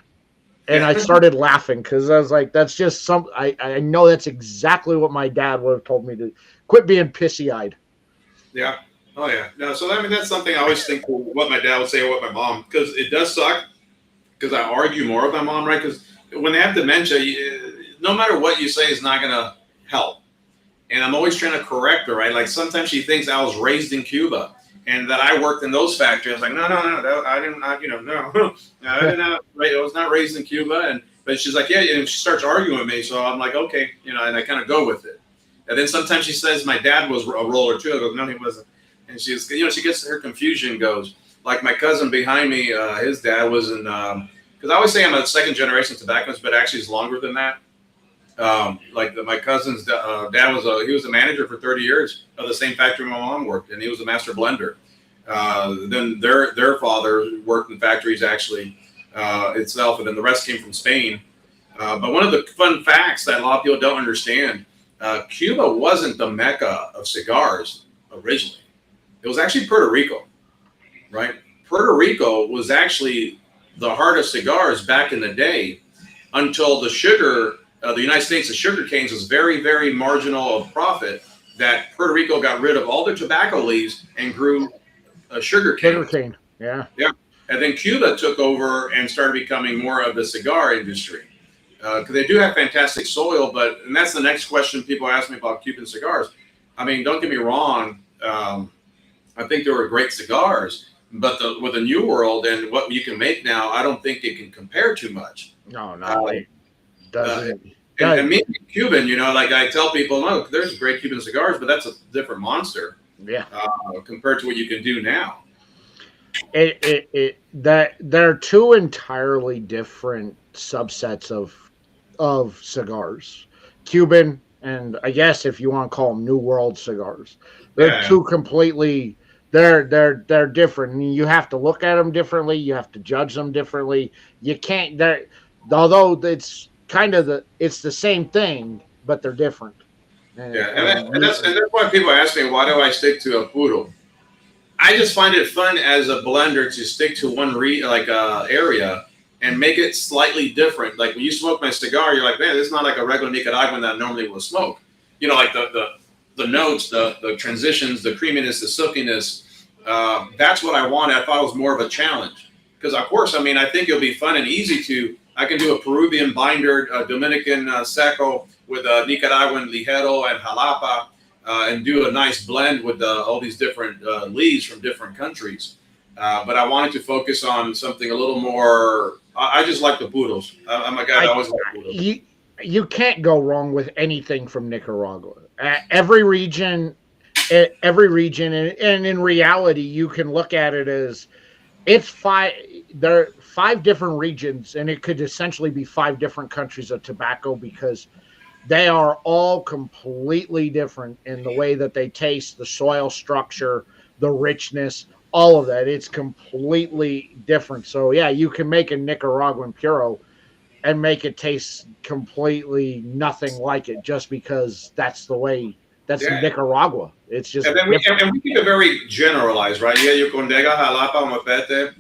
And I yeah, started laughing because I was like, that's just I know that's exactly what my dad would have told me to quit being pissy eyed. yeah. Oh yeah. No, so I mean that's something I always think what my dad would say or what my mom, because it does suck because I argue more with my mom, right? Because when they have dementia, no matter what you say is not gonna help. And I'm always trying to correct her, right? Like sometimes she thinks I was raised in Cuba and that I worked in those factories. I was like, no, I didn't, no, no, I didn't. I was not raised in Cuba. But she's like, yeah, and she starts arguing with me. So I'm like, okay, and I kind of go with it. And then sometimes she says my dad was a roller too. I go, no, he wasn't. And she's, she gets her confusion goes. Like my cousin behind me, his dad was in, because I always say I'm a second generation tobacconist, but actually it's longer than that. My cousin's dad was a manager for 30 years of the same factory my mom worked, and he was a master blender. Then their father worked in factories actually itself, and then the rest came from Spain. But one of the fun facts that a lot of people don't understand, Cuba wasn't the mecca of cigars originally. It was actually Puerto Rico, right? Puerto Rico was actually the heart of cigars back in the day until the United States, the sugar canes was very, very marginal of profit, that Puerto Rico got rid of all their tobacco leaves and grew sugar cane. Sugar cane, yeah. Yeah. And then Cuba took over and started becoming more of the cigar industry. Because they do have fantastic soil, and that's the next question people ask me about Cuban cigars. I mean, don't get me wrong. I think they were great cigars, but with the New World and what you can make now, I don't think it can compare too much. No, it doesn't. And me, Cuban, like I tell people, no, there's great Cuban cigars, but that's a different monster. Yeah. Compared to what you can do now. They're two entirely different subsets of cigars. Cuban, and I guess if you want to call them New World cigars, they're two completely. They're different. You have to look at them differently. You have to judge them differently. You can't. Although it's kind of it's the same thing, but they're different. And that's why people ask me, why do I stick to a puro? I just find it fun as a blender to stick to one area and make it slightly different. Like when you smoke my cigar, you're like, man, this is not like a regular Nicaraguan that I normally will smoke. Like the notes, the transitions, the creaminess, the silkiness. That's what I wanted. I thought it was more of a challenge. Because, of course, I think it'll be fun and easy I can do a Peruvian binder, Dominican seco with a Nicaraguan ligero and jalapa, and do a nice blend with all these different leaves from different countries. But I wanted to focus on something a little more. I just like the puros. I'm a guy that always like puros. You can't go wrong with anything from Nicaragua. Every region, and in reality, you can look at it as it's five. There are 5 different regions, and it could essentially be 5 different countries of tobacco because they are all completely different in the way that they taste, the soil structure, the richness, all of that. It's completely different. So yeah, you can make a Nicaraguan puro and make it taste completely nothing like it just because that's the way. That's Nicaragua. It's just and we keep it very generalized, right? Yeah, your Condega, Jalapa, Mapete,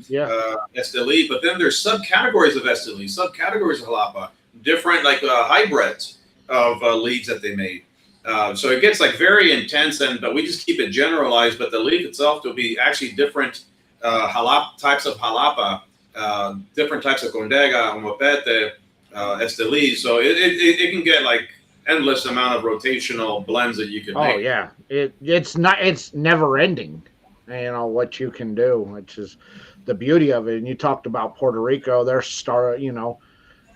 Esteli, but then there's subcategories of Esteli, subcategories of Jalapa, different hybrids of leaves that they made. So it gets very intense, but we just keep it generalized. But the leaf itself will be actually different types of Jalapa, different types of Condega, Mapete, Esteli. So it can get endless amount of rotational blends that you can make. Oh yeah, it's never ending. What you can do, which is the beauty of it. And you talked about Puerto Rico.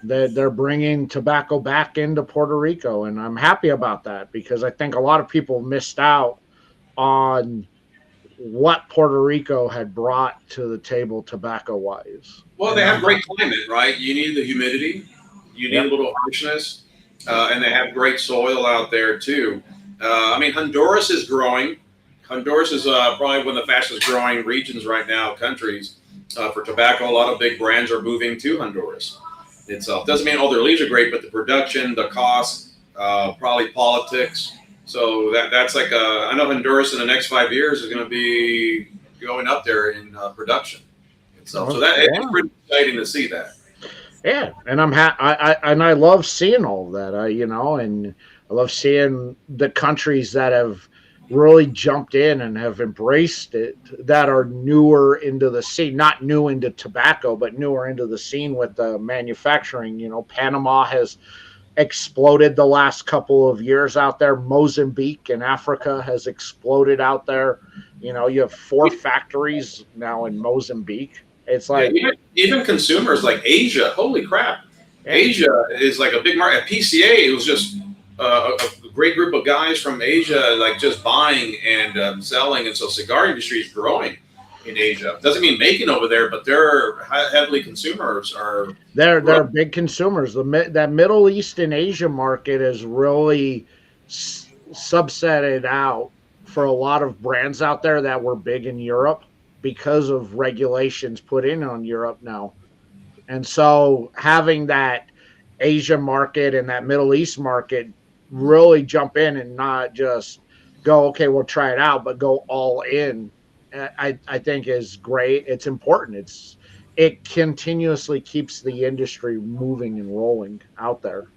They're bringing tobacco back into Puerto Rico, and I'm happy about that because I think a lot of people missed out on what Puerto Rico had brought to the table tobacco wise. Well, they have great climate, right? You need the humidity, you need a little harshness. And they have great soil out there too. Honduras is growing. Honduras is probably one of the fastest growing regions right now, countries for tobacco. A lot of big brands are moving to Honduras itself. Doesn't mean all their leaves are great, but the production, the cost, probably politics. So that's I know Honduras in the next 5 years is going to be going up there in production itself. So it's pretty exciting to see that. Yeah, and I love seeing all of that, and I love seeing the countries that have really jumped in and have embraced it, that are newer into the scene, not new into tobacco, but newer into the scene with the manufacturing. Panama has exploded the last couple of years out there. Mozambique in Africa has exploded out there. You have 4 factories now in Mozambique. It's even consumers like Asia. Holy crap. Asia is a big market. At PCA, it was just a great group of guys from Asia, just buying and selling. And so cigar industry is growing in Asia. Doesn't mean making over there, but they're heavily consumers are. They're big consumers. That Middle East and Asia market is really subsetted out for a lot of brands out there that were big in Europe because of regulations put in on Europe now. And so having that Asia market and that Middle East market really jump in and not just go, okay, we'll try it out, but go all in, I think is great. It's important. It continuously keeps the industry moving and rolling out there.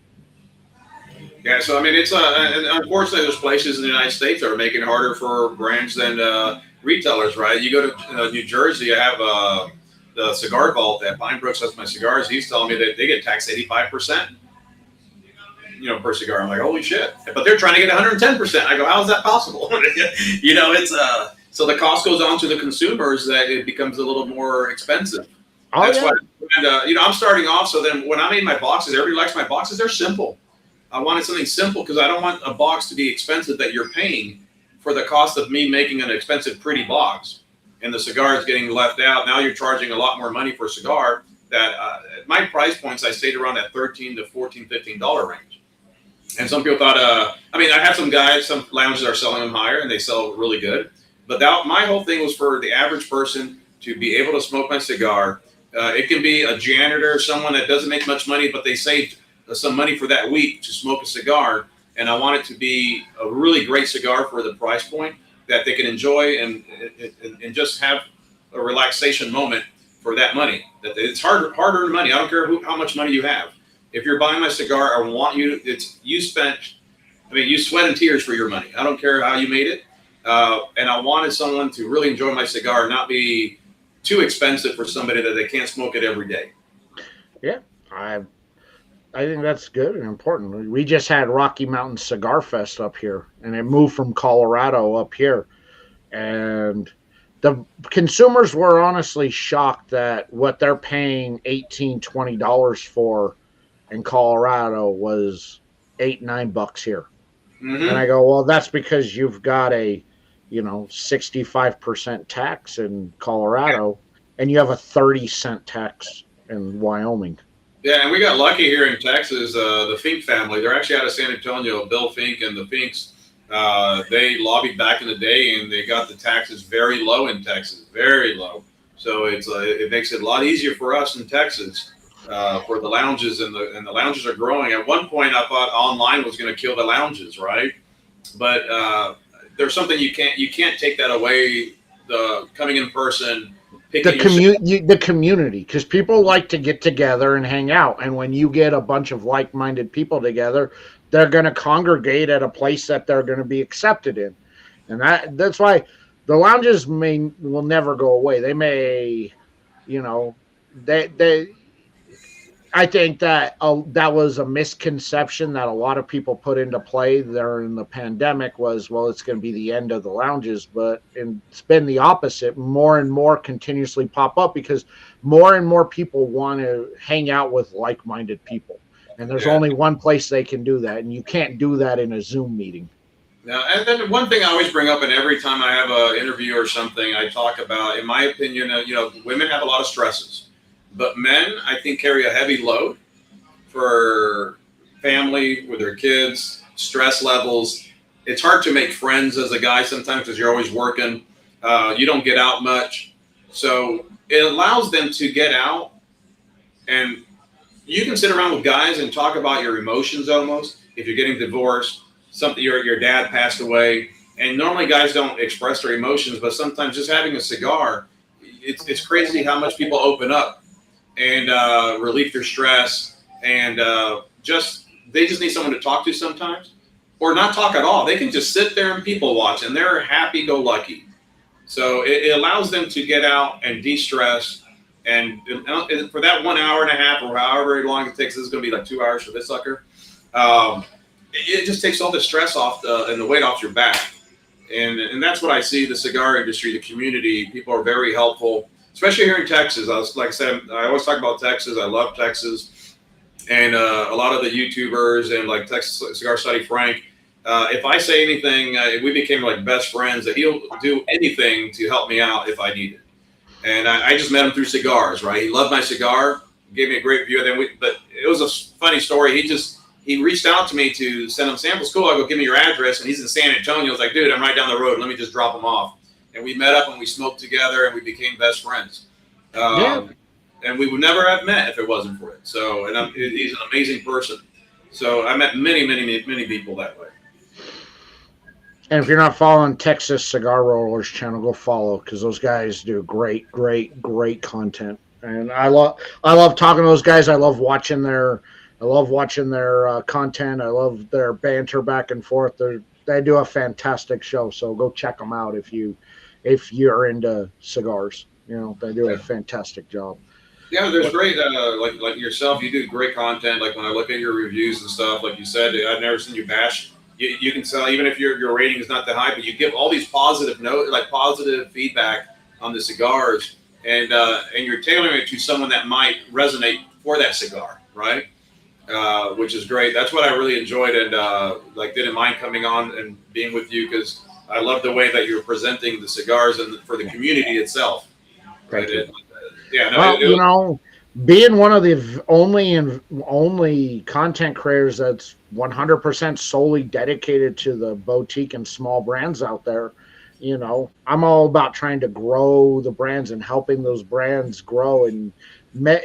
Yeah, so I mean, it's and unfortunately, there's places in the United States that are making it harder for brands than retailers, right? You go to New Jersey, I have the cigar vault at Pine Brooks. That's my cigars. He's telling me that they get taxed 85%, per cigar. I'm like, holy shit! But they're trying to get 110%. I go, how is that possible? It's so the cost goes on to the consumers that it becomes a little more expensive. Oh, That's yeah. why, and I'm starting off. So then when I made my boxes, everybody likes my boxes. They're simple. I wanted something simple because I don't want a box to be expensive that you're paying for the cost of me making an expensive, pretty box. And the cigar is getting left out. Now you're charging a lot more money for a cigar that at my price points, I stayed around that $13 to $14, $15 range. And some people thought, I have some lounges are selling them higher and they sell really good. But my whole thing was for the average person to be able to smoke my cigar. It can be a janitor, someone that doesn't make much money, but they saved some money for that week to smoke a cigar, and I want it to be a really great cigar for the price point that they can enjoy and just have a relaxation moment for that money. That it's hard-earned money. I don't care how much money you have. If you're buying my cigar, I want you. You sweat and tears for your money. I don't care how you made it, and I wanted someone to really enjoy my cigar, not be too expensive for somebody that they can't smoke it every day. Yeah, I think that's good and important. We just had Rocky Mountain Cigar Fest up here, and it moved from Colorado up here. And the consumers were honestly shocked that what they're paying $18, $20 for in Colorado was $8-9 here. Mm-hmm. And I go, well, that's because you've got a 65% tax in Colorado, and you have a 30-cent tax in Wyoming. Yeah, and we got lucky here in Texas. The Fink family, they're actually out of San Antonio. Bill Fink and the Finks, they lobbied back in the day, and they got the taxes very low in Texas, very low. So it makes it a lot easier for us in Texas for the lounges, and the lounges are growing. At one point, I thought online was going to kill the lounges, right? But there's something you can't take that away. The coming in person. The community, because people like to get together and hang out, and when you get a bunch of like-minded people together, they're going to congregate at a place that they're going to be accepted in, and that's why the lounges will never go away. They may, I think that that was a misconception that a lot of people put into play during the pandemic was, well, it's going to be the end of the lounges, but it's been the opposite. More and more continuously pop up because more and more people want to hang out with like-minded people. And there's only one place they can do that, and you can't do that in a Zoom meeting. Now, and then one thing I always bring up, and every time I have an interview or something, I talk about, in my opinion, women have a lot of stresses. But men, I think, carry a heavy load for family with their kids, stress levels. It's hard to make friends as a guy sometimes because you're always working. You don't get out much. So it allows them to get out, and you can sit around with guys and talk about your emotions almost. If you're getting divorced, something your dad passed away, and normally guys don't express their emotions, but sometimes just having a cigar, it's crazy how much people open up and relieve their stress, and they just need someone to talk to sometimes, or not talk at all. They can just sit there and people watch, and they're happy-go-lucky. So it allows them to get out and de-stress, and for that 1 hour and a half or however long it takes, this is going to be like 2 hours for this sucker. It just takes all the stress off and the weight off your back, and that's what I see. The cigar industry, the community, people are very helpful. Especially here in Texas. Like I said, I always talk about Texas. I love Texas. And a lot of the YouTubers and like Texas Cigar Study Frank, if I say anything, we became like best friends, that he'll do anything to help me out if I need it. And I just met him through cigars, right? He loved my cigar, gave me a great view. But it was a funny story. He reached out to me to send him samples. Cool. I go, give me your address. And he's in San Antonio. I was like, dude, I'm right down the road. Let me just drop him off. And we met up and we smoked together and we became best friends. And we would never have met if it wasn't for it. So, and he's an amazing person. So I met many people that way. And if you're not following Texas Cigar Rollers channel, go follow, because those guys do great content. And I love talking to those guys. I love watching their content. I love their banter back and forth. They do a fantastic show. So go check them out if you're into cigars. You know, they do a fantastic job. Yeah, there's great, like yourself, you do great content. Like when I look at your reviews and stuff, like you said, I've never seen you bash. You can sell, even if your rating is not that high, but you give all these positive positive feedback on the cigars, and you're tailoring it to someone that might resonate for that cigar, right? Which is great. That's what I really enjoyed, and didn't mind coming on and being with you, because I love the way that you're presenting the cigars and for the community itself. Right? Being one of the only content creators that's 100% solely dedicated to the boutique and small brands out there, you know, I'm all about trying to grow the brands and helping those brands grow and,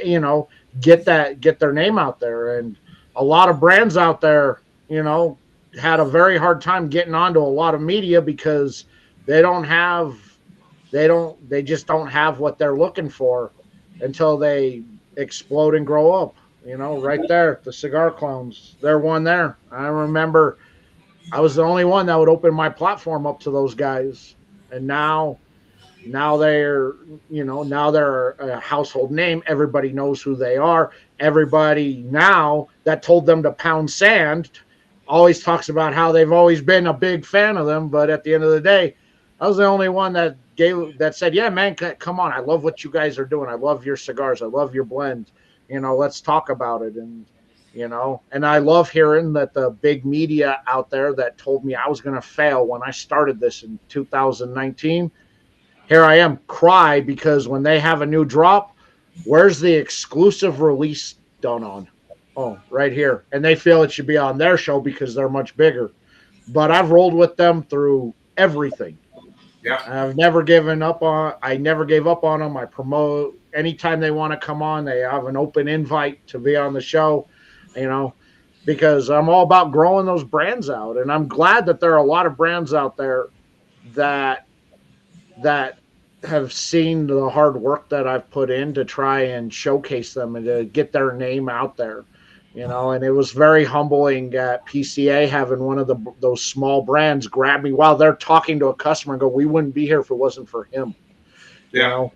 you know, get their name out there. And a lot of brands out there, you know, had a very hard time getting onto a lot of media because they just don't have what they're looking for until they explode and grow up. You know, right there, the cigar clones, they're one there. I remember I was the only one that would open my platform up to those guys. And now they're a household name. Everybody knows who they are. Everybody now that told them to pound sand always talks about how they've always been a big fan of them. But at the end of the day, I was the only one that said, yeah, man, come on. I love what you guys are doing. I love your cigars. I love your blend. You know, let's talk about it. And, you know, and I love hearing that the big media out there that told me I was going to fail when I started this in 2019, here I am, cry, because when they have a new drop, where's the exclusive release done on? Oh, right here. And they feel it should be on their show because they're much bigger. But I've rolled with them through everything. Yeah. I never gave up on them. I promote anytime they want to come on. They have an open invite to be on the show, you know, because I'm all about growing those brands out. And I'm glad that there are a lot of brands out there that have seen the hard work that I've put in to try and showcase them and to get their name out there. You know, and it was very humbling at PCA having one of those small brands grab me while they're talking to a customer and go, we wouldn't be here if it wasn't for him. Yeah.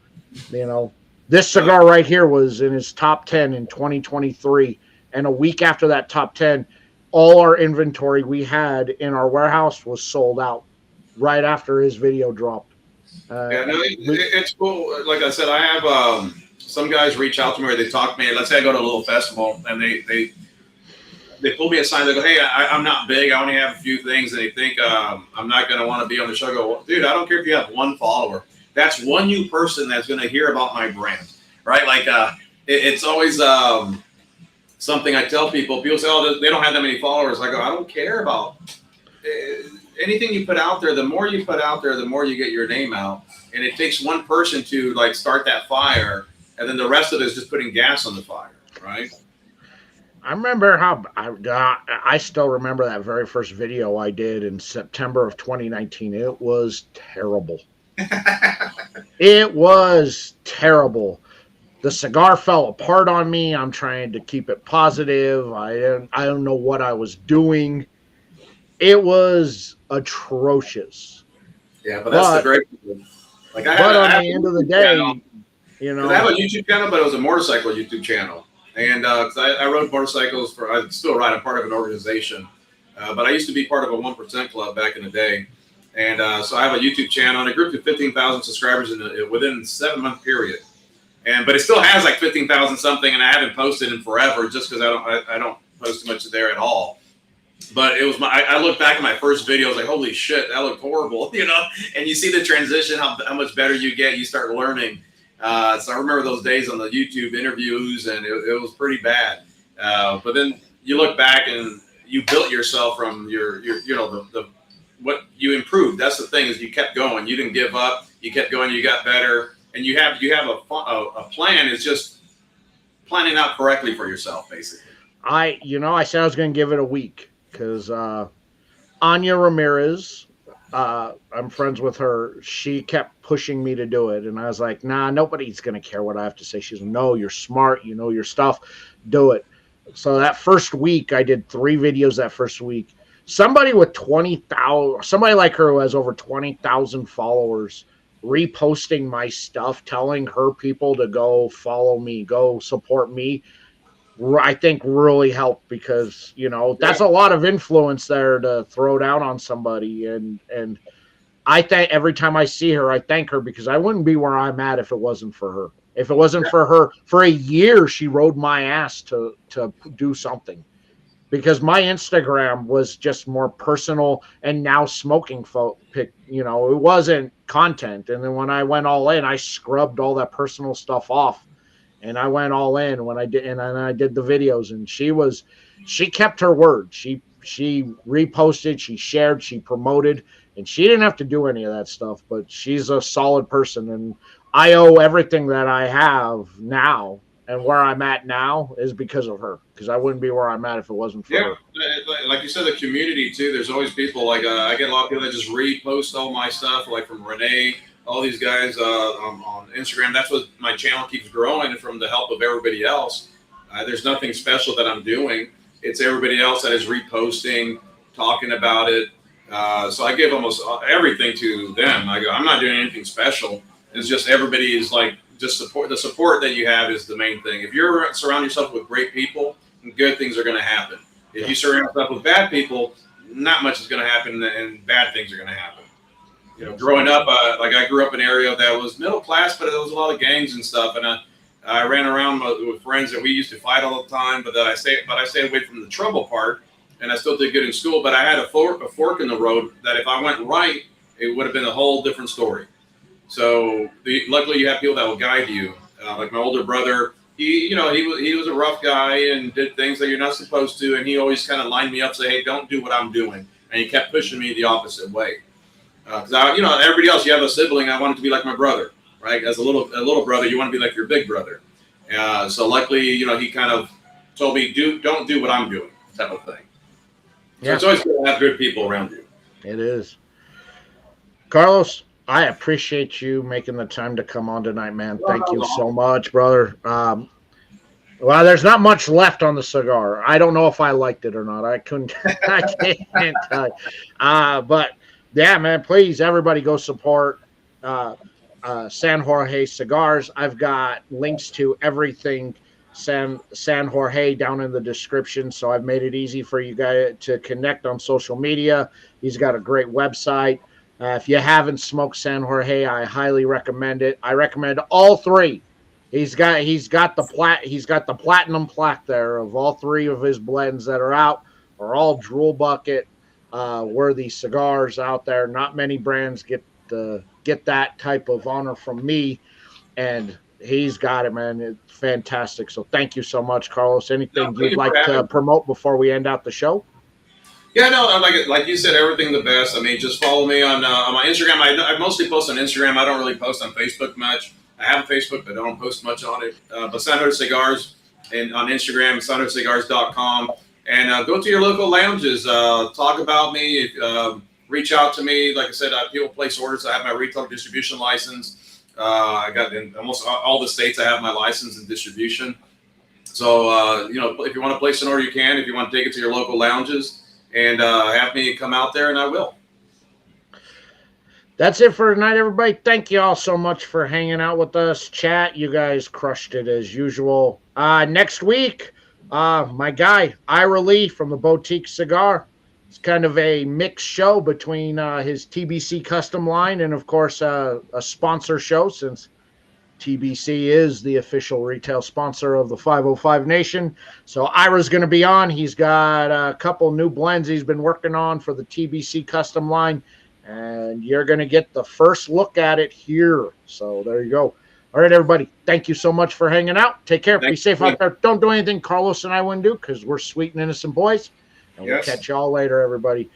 You know, this cigar right here was in his top 10 in 2023. And a week after that top 10, all our inventory we had in our warehouse was sold out right after his video dropped. It's cool. Like I said, I have some guys reach out to me or they talk to me. Let's say I go to a little festival and they pull me aside. They go, hey, I'm not big. I only have a few things. And they think I'm not going to want to be on the show. I go, well, dude, I don't care if you have one follower. That's one new person that's going to hear about my brand, right? Like it's always something I tell people. People say, oh, they don't have that many followers. I go, I don't care about anything you put out there. The more you put out there, the more you get your name out. And it takes one person to like start that fire. And then the rest of it is just putting gas on the fire, right? I remember how I still remember that very first video I did in September of 2019. It was terrible. It was terrible. The cigar fell apart on me. I'm trying to keep it positive. I don't know what I was doing. It was atrocious. Yeah, but that's the great thing. Like on the end of the day, you know, I have a YouTube channel, but it was a motorcycle YouTube channel. And I rode motorcycles I still ride. I'm part of an organization. But I used to be part of a 1% club back in the day. And so I have a YouTube channel, and it grew to 15,000 subscribers within a 7-month period. But it still has like 15,000 something, and I haven't posted in forever just because I don't post much there at all. But it was I look back at my first video, I was like, holy shit, that looked horrible, you know? And you see the transition, how much better you get, you start learning. So I remember those days on the YouTube interviews, and it was pretty bad. But then you look back and you built yourself from your the what you improved. That's the thing, is you kept going. You didn't give up. You kept going. You got better, and you have a plan. It's just planning out correctly for yourself, basically. I said I was going to give it a week because Anya Ramirez, I'm friends with her. She kept pushing me to do it, and I was like, nah, nobody's going to care what I have to say. She's like, no, you're smart. You know your stuff. Do it. So that first week, I did 3 videos that first week. Somebody with 20,000, somebody like her who has over 20,000 followers, reposting my stuff, telling her people to go follow me, go support me, I think really helped, because that's a lot of influence there to throw down on somebody. And I think every time I see her, I thank her, because I wouldn't be where I'm at if it wasn't for her. If it wasn't for her, for a year she rode my ass to do something, because my Instagram was just more personal, and now smoking it wasn't content. And then when I went all in, I scrubbed all that personal stuff off, and I went all in when I did, and I did the videos. And she kept her word. She reposted, she shared, she promoted, and she didn't have to do any of that stuff, but she's a solid person. And I owe everything that I have now and where I'm at now is because of her, because I wouldn't be where I'm at if it wasn't for her. Like you said, the community too. There's always people like I get a lot of people that just repost all my stuff, like from Renee, all these guys on Instagram. That's what my channel keeps growing, from the help of everybody else. There's nothing special that I'm doing. It's everybody else that is reposting, talking about it. So I give almost everything to them. I'm not doing anything special. It's just everybody is like, just support. The support that you have is the main thing. If you're surround yourself with great people, good things are going to happen. If you surround yourself with bad people, not much is going to happen, and bad things are going to happen. Growing up, like I grew up in an area that was middle class, but there was a lot of gangs and stuff, and I ran around with friends that we used to fight all the time. But I stayed away from the trouble part, and I still did good in school. But I had a fork in the road that if I went right, it would have been a whole different story. So luckily, you have people that will guide you. Like my older brother, he was a rough guy and did things that you're not supposed to, and he always kind of lined me up, say, "Hey, don't do what I'm doing," and he kept pushing me the opposite way. Because everybody else, you have a sibling. I wanted to be like my brother, right? As a little brother, you want to be like your big brother. So luckily, he kind of told me, don't do what I'm doing, type of thing. Yeah. So it's always good to have good people around you. It is. Carlos, I appreciate you making the time to come on tonight, man. Thank you so much, brother. Well, there's not much left on the cigar. I don't know if I liked it or not. I can't tell you. But yeah, man, please, everybody go support San Jorge Cigars. I've got links to everything San Jorge down in the description, so I've made it easy for you guys to connect on social media. He's got a great website. If you haven't smoked San Jorge, I highly recommend it. I recommend all 3. He's got the platinum plaque there of all 3 of his blends that are out, are all Drool Bucket worthy cigars out there. Not many brands get that type of honor from me, and he's got it, man. It's fantastic. So thank you so much, Carlos. Anything you'd like to promote before we end out the show? Yeah, no, like you said, everything the best. I mean, just follow me on my Instagram. I mostly post on Instagram. I don't really post on Facebook much. I have a Facebook, but I don't post much on it. But San Jorge Cigars, and on Instagram, sanjosecigars.com. And go to your local lounges. Talk about me. Reach out to me. Like I said, people place orders. I have my retail distribution license. I got in almost all the states. I have my license and distribution. So if you want to place an order, you can. If you want to take it to your local lounges and have me come out there, and I will. That's it for tonight, everybody. Thank you all so much for hanging out with us. Chat, you guys crushed it as usual. Next week, my guy, Ira Lee from the Boutique Cigar. It's kind of a mixed show between his TBC custom line and, of course, a sponsor show, since TBC is the official retail sponsor of the 505 Nation. So Ira's going to be on. He's got a couple new blends he's been working on for the TBC custom line, and you're going to get the first look at it here. So there you go. All right, everybody. Thank you so much for hanging out. Take care. Be Thanks. safe out there. Don't do anything Carlos and I wouldn't do because we're sweet and innocent boys. And we'll Yes. catch y'all later, everybody.